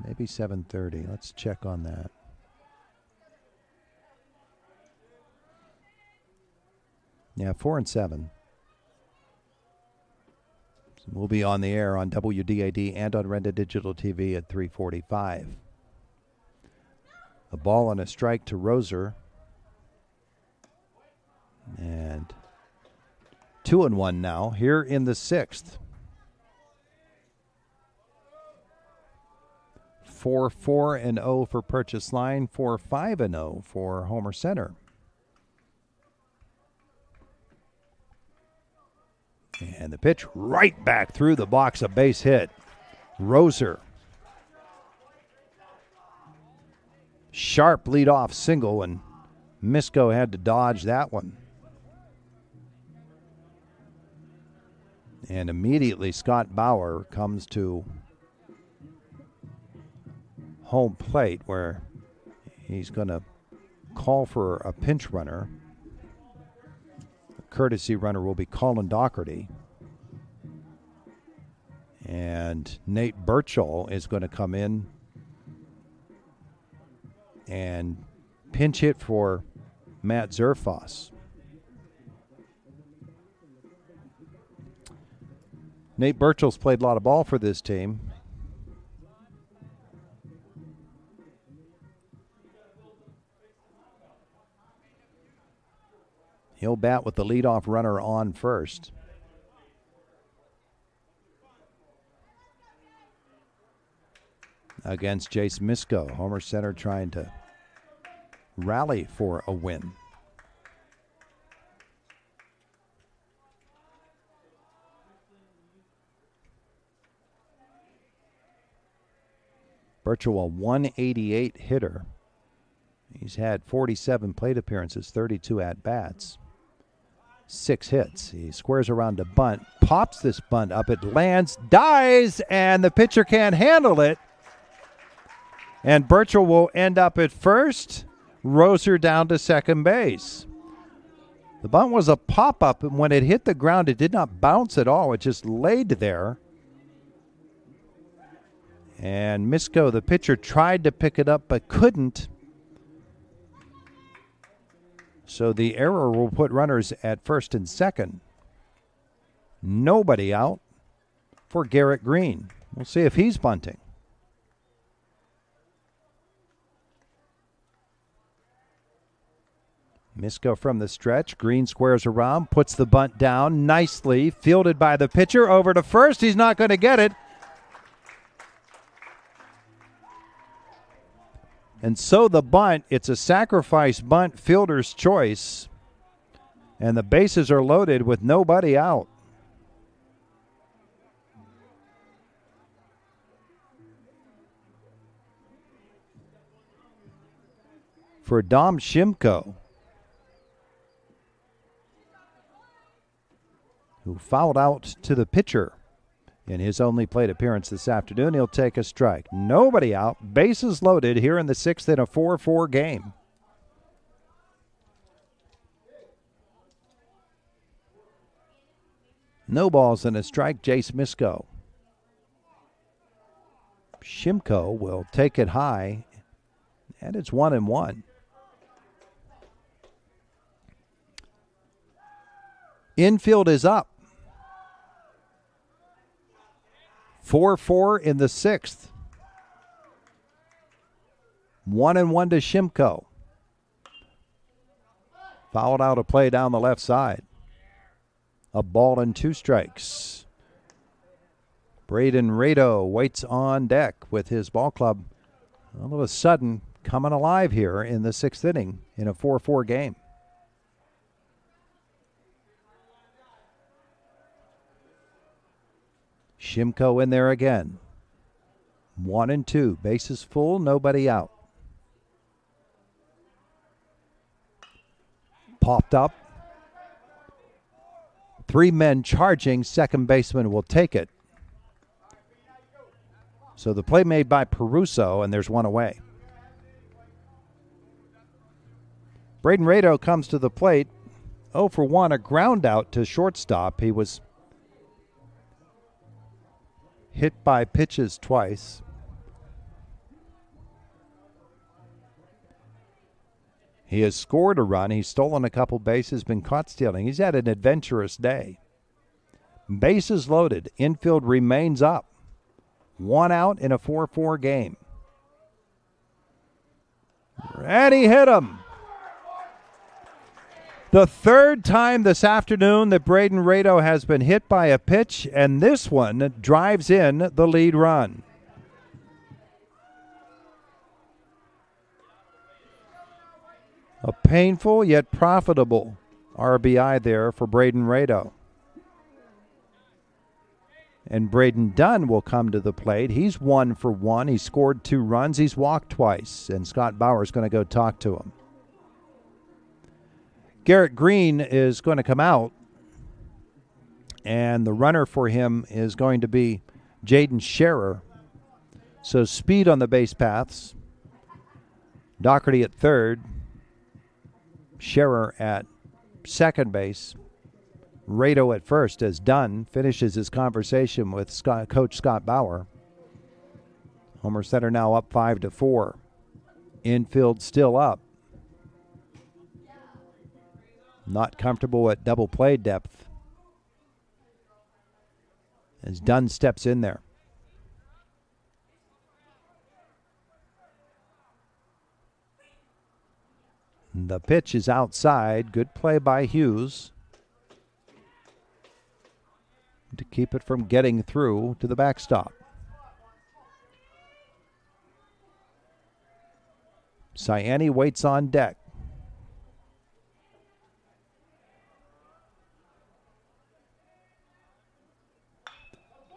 B: maybe 7:30. Let's check on that. Yeah, 4 and 7. So we'll be on the air on WDAD and on Renda Digital TV at 3:45. A ball and a strike to Roser. And 2-1 now here in the sixth. 4-4-0 for Purchase Line, 4-5-0 for Homer Center. And the pitch right back through the box, a base hit. Roser. Sharp leadoff single, and Misko had to dodge that one. And immediately Scott Bauer comes to home plate where he's going to call for a pinch runner. Courtesy runner will be Colin Doherty. And Nate Burchell is going to come in and pinch hit for Matt Zerfoss. Nate Burchell's played a lot of ball for this team. He'll bat with the leadoff runner on first. Against Jace Misko. Homer Center trying to rally for a win. Burchell, a 188 hitter. He's had 47 plate appearances, 32 at-bats. 6 hits. He squares around a bunt, pops this bunt up, it lands, dies, and the pitcher can't handle it. And Burchell will end up at first, Roser down to second base. The bunt was a pop-up, and when it hit the ground, it did not bounce at all. It just laid there. And Misko, the pitcher, tried to pick it up but couldn't. So the error will put runners at first and second. Nobody out for Garrett Green. We'll see if he's bunting. Misko from the stretch. Green squares around, puts the bunt down nicely. Fielded by the pitcher. Over to first. He's not going to get it. And so the bunt, it's a sacrifice bunt, fielder's choice. And the bases are loaded with nobody out. for Dom Shimko, who fouled out to the pitcher in his only plate appearance this afternoon. He'll take a strike. Nobody out. Bases loaded here in the 6th in a 4-4 game. No balls and a strike, Jace Misko. Shimko will take it high, and it's 1-1. Infield is up. 4-4 in the 6th. 1-1 to Shimko. Fouled out a play down the left side. A ball and 2 strikes. Braden Rado waits on deck with his ball club all of a sudden coming alive here in the 6th inning in a 4-4 game. Shimko in there again. 1-2. Bases full, nobody out. Popped up. 3 men charging. Second baseman will take it. So the play made by Peruso, and there's one away. Braden Rado comes to the plate. 0 for 1, a ground out to shortstop. He was hit by pitches twice. He has scored a run. He's stolen a couple bases, been caught stealing. He's had an adventurous day. Bases loaded. Infield remains up. 1 out in a 4-4 game. And he hit him. The 3rd time this afternoon that Braden Rado has been hit by a pitch, and this one drives in the lead run. A painful yet profitable RBI there for Braden Rado. And Braden Dunn will come to the plate. He's 1 for 1. He scored 2 runs. He's walked twice, and Scott Bauer's going to go talk to him. Garrett Green is going to come out, and the runner for him is going to be Jaden Scherer. So speed on the base paths. Doherty at third. Scherer at second base. Rado at first as Dunn finishes his conversation with Coach Scott Bauer. Homer Center now up 5-4. Infield still up. Not comfortable at double play depth as Dunn steps in there. The pitch is outside. Good play by Hughes to keep it from getting through to the backstop. Ciani waits on deck.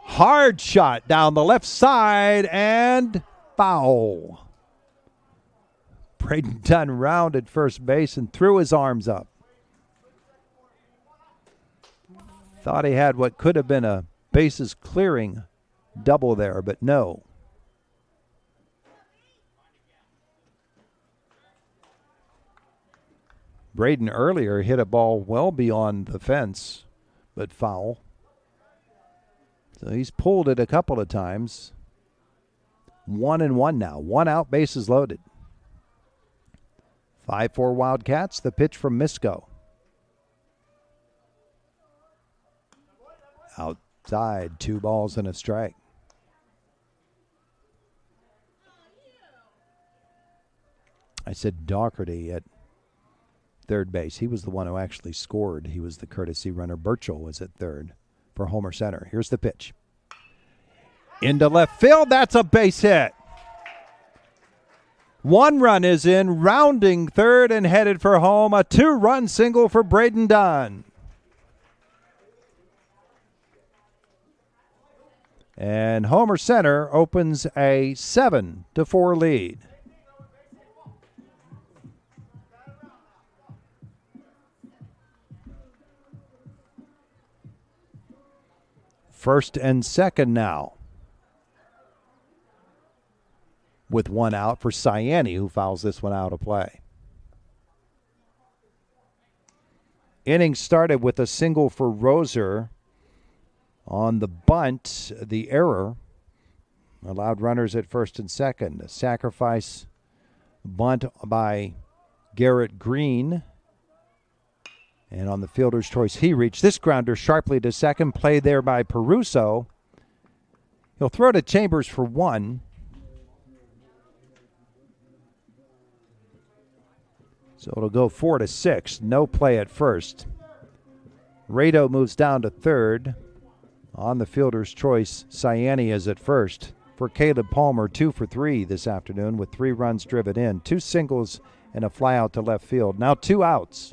B: Hard shot down the left side and foul. Braden Dunn rounded first base and threw his arms up. Thought he had what could have been a bases clearing double there, but no. Braden earlier hit a ball well beyond the fence, but foul. So he's pulled it a couple of times. 1-1 now. 1 out, bases loaded. 5-4 Wildcats. The pitch from Misko. Outside, 2 balls and a strike. I said Doherty at third base. He was the one who actually scored. He was the courtesy runner. Burchell was at third for Homer Center. Here's the pitch. Into left field. That's a base hit. 1 run is in, rounding third and headed for home. A 2-run single for Braden Dunn. And Homer Center opens a 7-4 lead. First and second now, with one out for Cyani, who fouls this one out of play. Inning started with a single for Roser on the bunt. The error allowed runners at first and second. A sacrifice bunt by Garrett Green. And on the fielder's choice, he reached this grounder sharply to second. Play there by Peruso. He'll throw to Chambers for one. So it'll go 4-6. No play at first. Rado moves down to third. On the fielder's choice, Cyani is at first. For Caleb Palmer, 2 for 3 this afternoon with 3 runs driven in. 2 singles and a fly out to left field. Now 2 outs.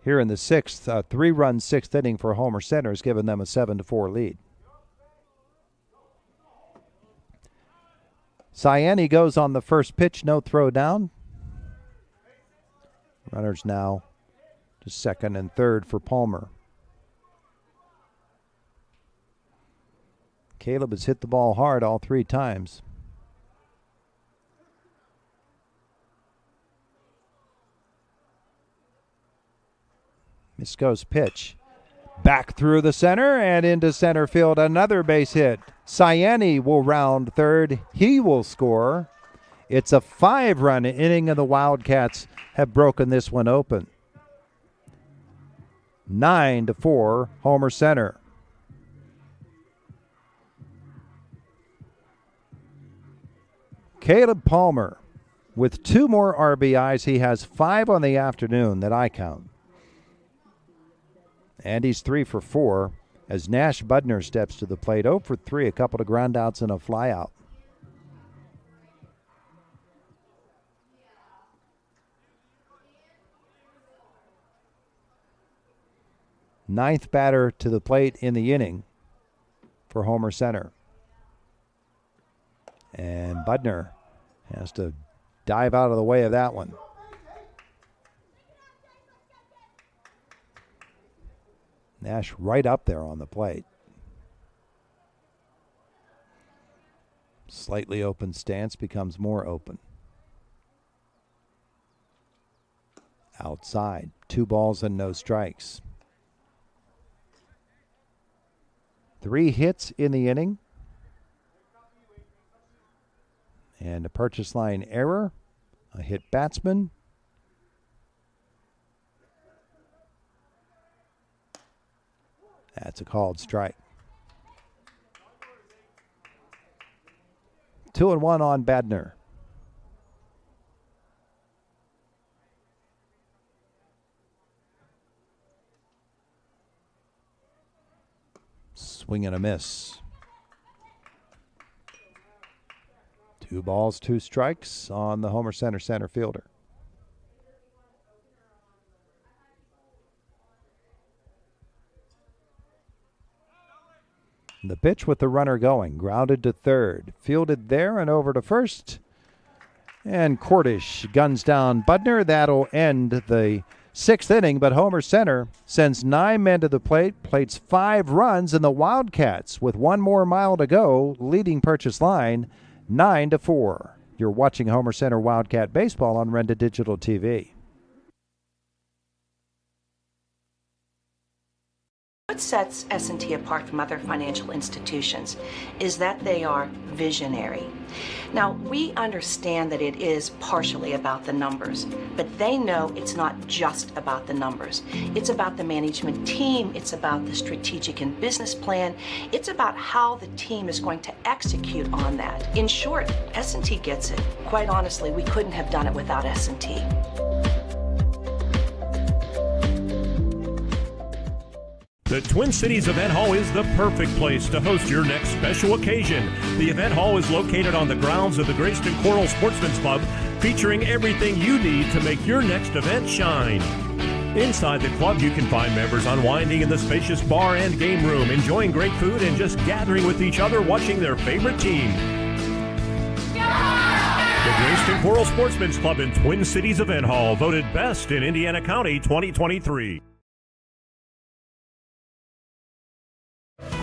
B: Here in the 6th, 3-run 6th inning for Homer Center has given them a 7-4 lead. Cyani goes on the first pitch, no throw down. Runners now to second and third for Palmer. Caleb has hit the ball hard all 3 times. Misko's pitch. Back through the center and into center field. Another base hit. Cyani will round third. He will score. It's a 5-run inning, and the Wildcats have broken this one open. 9-4, Homer Center. Caleb Palmer with 2 more RBIs. He has 5 on the afternoon that I count. And he's 3 for 4 as Nash Budner steps to the plate. 0 for 3, a couple of groundouts and a flyout. Ninth batter to the plate in the inning for Homer Center. And Budner has to dive out of the way of that one. Nash right up there on the plate. Slightly open stance becomes more open. Outside. 2 balls and no strikes. 3 hits in the inning. And a purchase line error. A hit batsman. That's a called strike. 2-1 on Badner. Swing and a miss. 2 balls, 2 strikes on the Homer Center center fielder. The pitch with the runner going. Grounded to third. Fielded there and over to first. And Cordish guns down Budner. That'll end the 6th inning, but Homer Center sends 9 men to the plate, plates 5 runs, and the Wildcats, with 1 more mile to go, leading purchase line 9-4. You're watching Homer Center Wildcat Baseball on Renda Digital TV.
L: What sets S&T apart from other financial institutions is that they are visionary. Now, we understand that it is partially about the numbers, but they know it's not just about the numbers. It's about the management team. It's about the strategic and business plan. It's about how the team is going to execute on that. In short, S&T gets it. Quite honestly, we couldn't have done it without S&T.
M: The Twin Cities Event Hall is the perfect place to host your next special occasion. The event hall is located on the grounds of the Greyston Coral Sportsman's Club, featuring everything you need to make your next event shine. Inside the club, you can find members unwinding in the spacious bar and game room, enjoying great food and just gathering with each other watching their favorite team. The Greyston Coral Sportsman's Club in Twin Cities Event Hall, voted best in Indiana County 2023.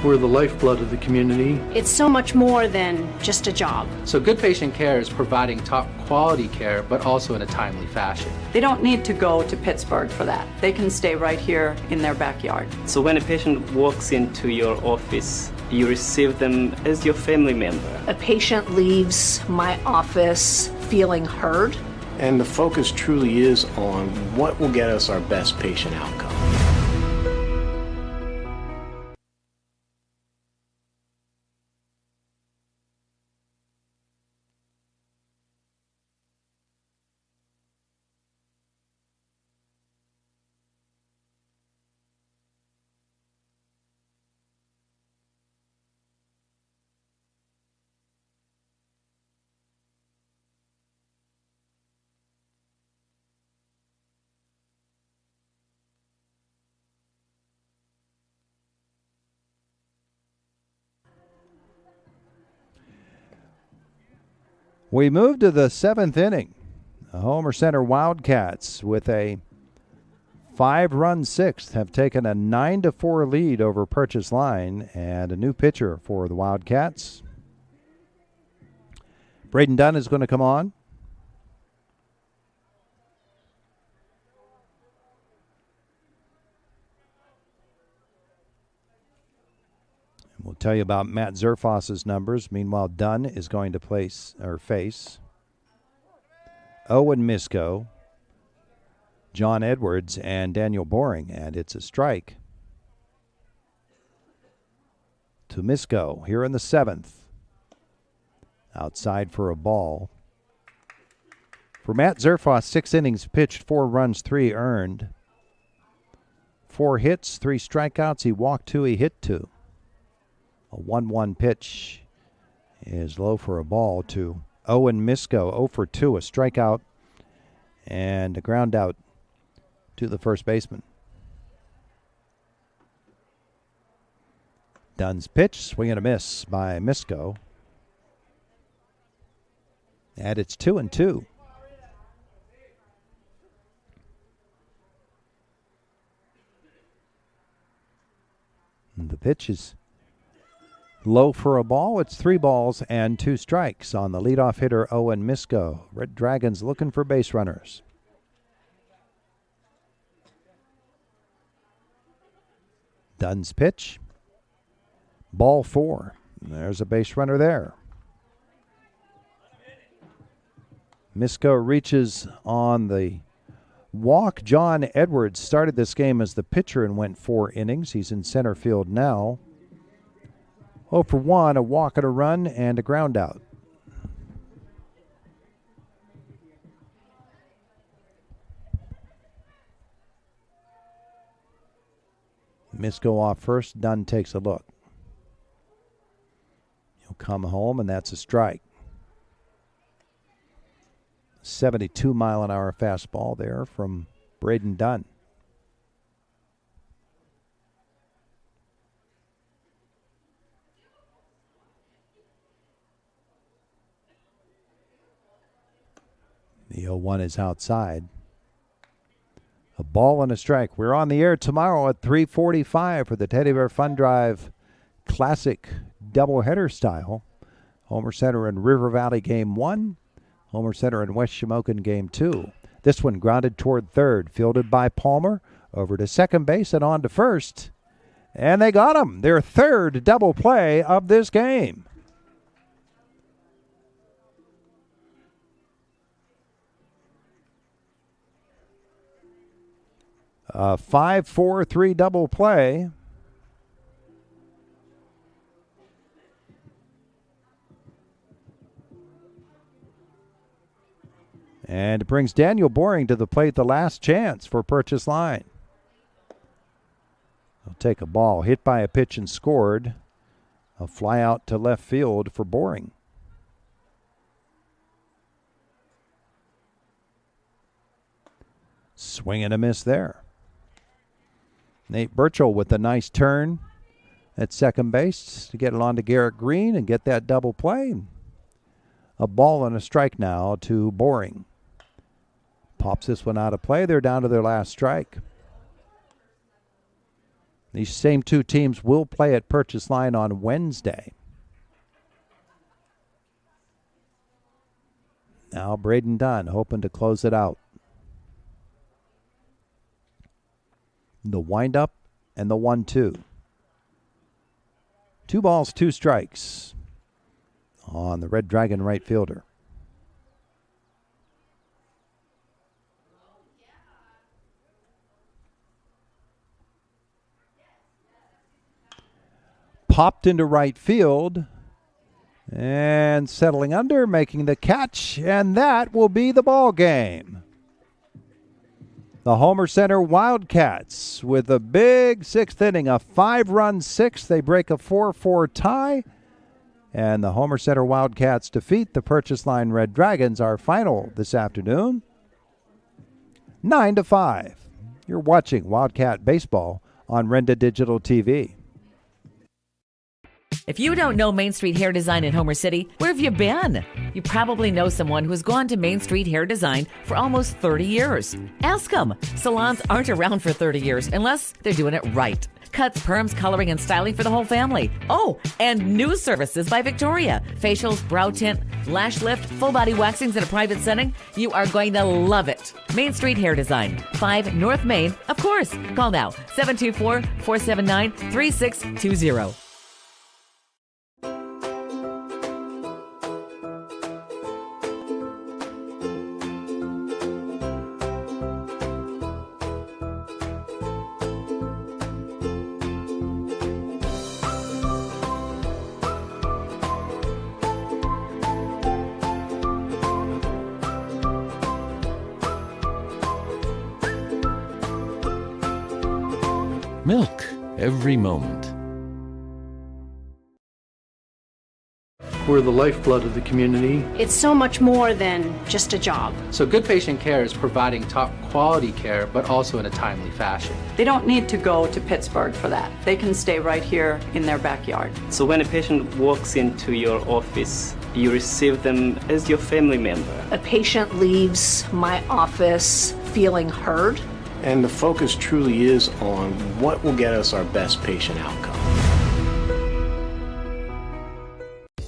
E: We're the lifeblood of the community.
F: It's so much more than just a job.
G: So good patient care is providing top quality care, but also in a timely fashion.
H: They don't need to go to Pittsburgh for that. They can stay right here in their backyard.
I: So when a patient walks into your office, you receive them as your family member.
F: A patient leaves my office feeling heard.
J: And the focus truly is on what will get us our best patient outcome.
B: We move to the 7th inning. The Homer Center Wildcats, with a 5-run sixth, have taken a 9-4 lead over Purchase Line, and a new pitcher for the Wildcats. Braden Dunn is going to come on. We'll tell you about Matt Zerfoss's numbers. Meanwhile, Dunn is going to face Owen Misko, John Edwards, and Daniel Boring, and it's a strike to Misko here in the 7th. Outside for a ball. For Matt Zerfoss, 6 innings pitched, 4 runs, 3 earned. 4 hits, 3 strikeouts. He walked 2, he hit 2. A 1-1 pitch is low for a ball to Owen Misko, 0 for 2, a strikeout and a ground out to the first baseman. Dunn's pitch, swing and a miss by Misko. And it's 2-2. And the pitch is low for a ball. It's 3 balls and 2 strikes on the leadoff hitter, Owen Misko. Red Dragons looking for base runners. Dunn's pitch. Ball 4. There's a base runner there. Misko reaches on the walk. John Edwards started this game as the pitcher and went 4 innings. He's in center field now. 0 for 1, a walk and a run, and a ground out. Misko off first. Dunn takes a look. He'll come home, and that's a strike. 72-mile-an-hour fastball there from Braden Dunn. The 0-1 is outside. A ball and a strike. We're on the air tomorrow at 3:45 for the Teddy Bear Fun Drive Classic doubleheader style. Homer Center and River Valley Game 1. Homer Center and West Shamokin Game 2. This one grounded toward third, fielded by Palmer. Over to second base and on to first. And they got him. Their 3rd double play of this game. A 5-4-3 double play. And it brings Daniel Boring to the plate, the last chance for Purchase Line. He'll take a ball, hit by a pitch and scored. A fly out to left field for Boring. Swing and a miss there. Nate Burchell with a nice turn at second base to get it on to Garrett Green and get that double play. A ball and a strike now to Boring. Pops this one out of play. They're down to their last strike. These same two teams will play at Purchase Line on Wednesday. Now Braden Dunn hoping to close it out. The windup and the 1-2. 2 balls, 2 strikes on the Red Dragon right fielder. Popped into right field and settling under, making the catch, and that will be the ball game. The Homer Center Wildcats with a big 6th inning, a 5-run 6th. They break a 4-4 tie, and the Homer Center Wildcats defeat the Purchase Line Red Dragons. Our final this afternoon, 9-5. You're watching Wildcat Baseball on Renda Digital TV.
C: If you don't know Main Street Hair Design in Homer City, where have you been? You probably know someone who's gone to Main Street Hair Design for almost 30 years. Ask them. Salons aren't around for 30 years unless they're doing it right. Cuts, perms, coloring, and styling for the whole family. Oh, and new services by Victoria. Facials, brow tint, lash lift, full body waxings in a private setting. You are going to love it. Main Street Hair Design, 5 North Main, of course. Call now, 724-479-3620.
D: Milk every moment.
E: We're the lifeblood of the community.
F: It's so much more than just a job.
G: So good patient care is providing top quality care, but also in a timely fashion.
H: They don't need to go to Pittsburgh for that. They can stay right here in their backyard.
I: So when a patient walks into your office, you receive them as your family member.
F: A patient leaves my office feeling heard.
J: And the focus truly is on what will get us our best patient outcome.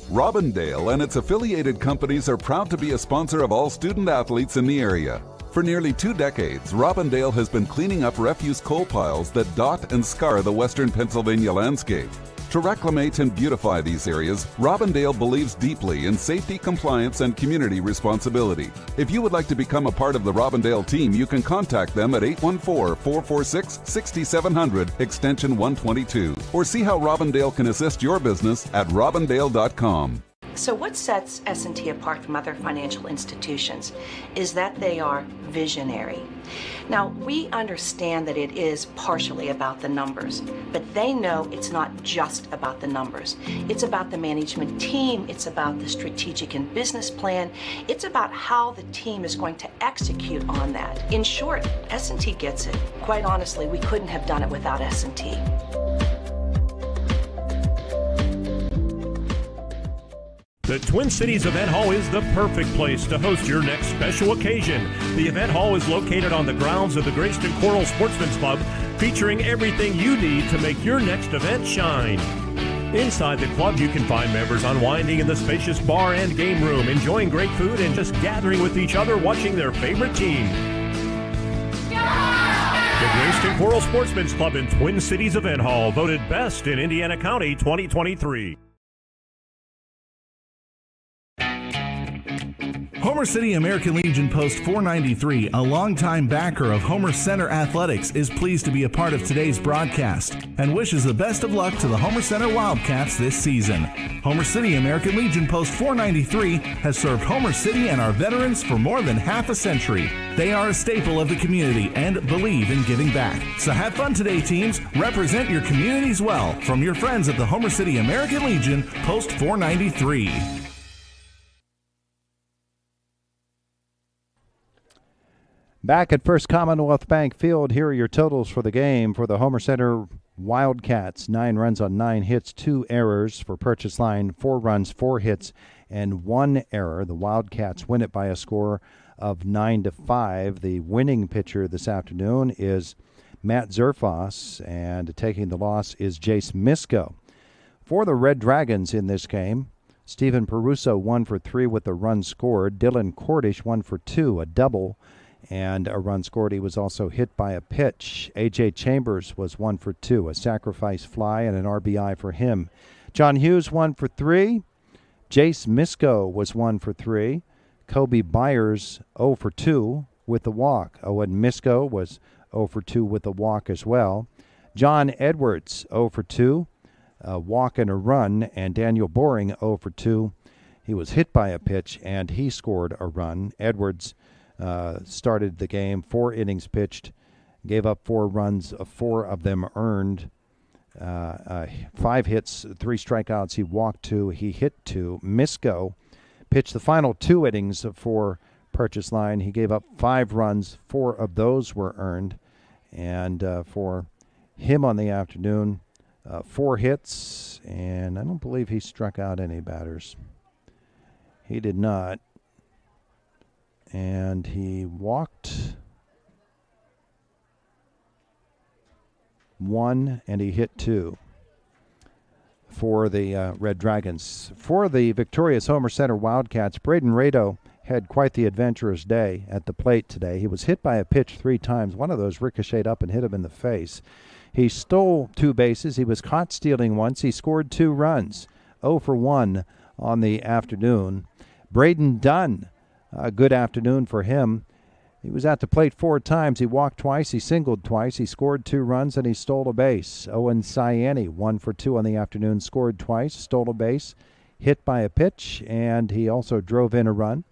K: Robindale and its affiliated companies are proud to be a sponsor of all student athletes in the area. For nearly 2 decades, Robindale has been cleaning up refuse coal piles that dot and scar the western Pennsylvania landscape. To reclimate and beautify these areas, Robindale believes deeply in safety, compliance, and community responsibility. If you would like to become a part of the Robindale team, you can contact them at 814-446-6700, extension 122, or see how Robindale can assist your business at robindale.com.
L: So what sets S&T apart from other financial institutions is that they are visionary. Now, we understand that it is partially about the numbers, but they know it's not just about the numbers. It's about the management team, it's about the strategic and business plan, it's about how the team is going to execute on that. In short, S&T gets it. Quite honestly, we couldn't have done it without S&T.
M: The Twin Cities Event Hall is the perfect place to host your next special occasion. The event hall is located on the grounds of the Greyston Coral Sportsman's Club, featuring everything you need to make your next event shine. Inside the club, you can find members unwinding in the spacious bar and game room, enjoying great food and just gathering with each other watching their favorite team. The Greyston Coral Sportsman's Club in Twin Cities Event Hall, voted best in Indiana County 2023.
N: Homer City American Legion Post 493, a longtime backer of Homer Center Athletics, is pleased to be a part of today's broadcast and wishes the best of luck to the Homer Center Wildcats this season. Homer City American Legion Post 493 has served Homer City and our veterans for more than half a century. They are a staple of the community and believe in giving back. So have fun today, teams. Represent your communities well from your friends at the Homer City American Legion Post 493.
B: Back at First Commonwealth Bank Field, here are your totals for the game for the Homer Center Wildcats. 9 runs on 9 hits, 2 errors. For Purchase Line, 4 runs, 4 hits, and 1 error. The Wildcats win it by a score of 9-5. The winning pitcher this afternoon is Matt Zerfoss, and taking the loss is Jace Misko. For the Red Dragons in this game, Stephen Peruso 1 for 3 with a run scored. Dylan Cordish 1 for 2, a double, and a run scored. He was also hit by a pitch. A.J. Chambers was 1 for 2, a sacrifice fly and an RBI for him. John Hughes 1 for 3. Jace Misko was 1 for 3. Kobe Byers 0 for 2 with the walk. Owen Misko was 0 for 2 with the walk as well. John Edwards 0 for 2, a walk and a run, and Daniel Boring 0 for 2. He was hit by a pitch and he scored a run. Edwards started the game, 4 innings pitched, gave up 4 runs, 4 of them earned. 5 hits, 3 strikeouts. He walked 2, he hit 2. Misko pitched the final 2 innings for Purchase Line. He gave up 5 runs, 4 of those were earned. And for him on the afternoon, 4 hits, and I don't believe he struck out any batters. He did not. And he walked 1, and he hit 2 for the Red Dragons. For the victorious Homer Center Wildcats, Braden Rado had quite the adventurous day at the plate today. He was hit by a pitch 3 times. One of those ricocheted up and hit him in the face. He stole 2 bases. He was caught stealing once. He scored 2 runs. 0 for 1 on the afternoon. Braden Dunn, a good afternoon for him. He was at the plate 4 times. He walked twice. He singled twice. He scored 2 runs, and he stole a base. Owen Siani, 1 for 2 on the afternoon, scored twice, stole a base, hit by a pitch, and he also drove in a run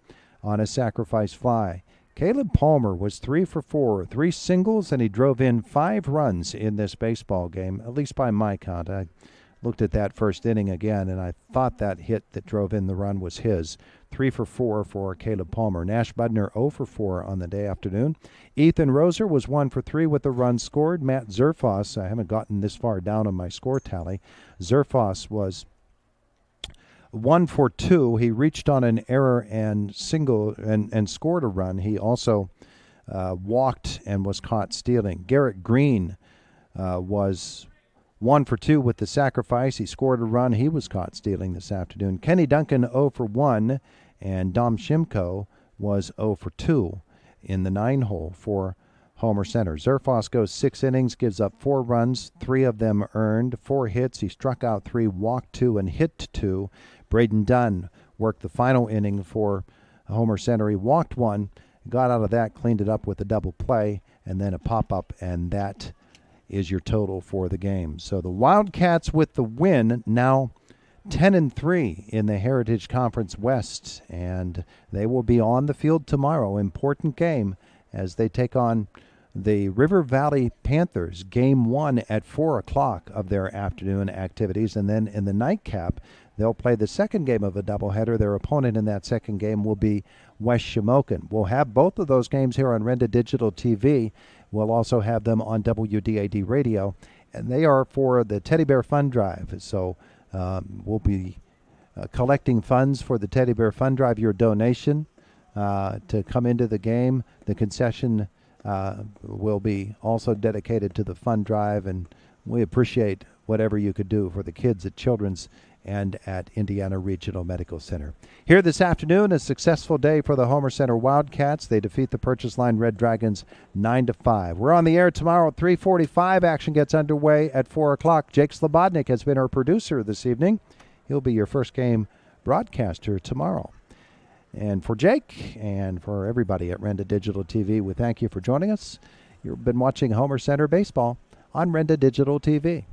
B: on a sacrifice fly. Caleb Palmer was 3 for 4, 3 singles, and he drove in 5 runs in this baseball game, at least by my count. I looked at that first inning again, and I thought that hit that drove in the run was his. 3 for 4 for Caleb Palmer. Nash Budner 0 for 4 on the day afternoon. Ethan Roser was 1 for 3 with a run scored. Matt Zerfoss, I haven't gotten this far down on my score tally. Zerfoss was 1 for 2. He reached on an error and scored a run. He also walked and was caught stealing. Garrett Green was 1 for 2 with the sacrifice. He scored a run. He was caught stealing this afternoon. Kenny Duncan 0 for 1, and Dom Shimko was 0 for 2 in the 9-hole for Homer Center. Zerfoss goes 6 innings, gives up 4 runs, 3 of them earned, 4 hits. He struck out 3, walked 2, and hit 2. Braden Dunn worked the final inning for Homer Center. He walked 1, got out of that, cleaned it up with a double play, and then a pop-up, and that is your total for the game. So the Wildcats with the win, now 10-3 in the Heritage Conference West, and they will be on the field tomorrow. Important game as they take on the River Valley Panthers. Game 1 at 4 o'clock of their afternoon activities, and then in the nightcap, they'll play the second game of a doubleheader. Their opponent in that second game will be West Shamokin. We'll have both of those games here on Renda Digital TV. We'll also have them on WDAD Radio, and they are for the Teddy Bear Fund Drive. So we'll be collecting funds for the Teddy Bear Fund Drive. Your donation to come into the game, the concession will be also dedicated to the fund drive, and we appreciate whatever you could do for the kids at Children's and at Indiana Regional Medical Center. Here this afternoon, a successful day for the Homer Center Wildcats. They defeat the Purchase Line Red Dragons 9-5. We're on the air tomorrow at 3:45. Action gets underway at 4 o'clock. Jake Slobodnik has been our producer this evening. He'll be your first game broadcaster tomorrow. And for Jake and for everybody at Renda Digital TV, we thank you for joining us. You've been watching Homer Center Baseball on Renda Digital TV.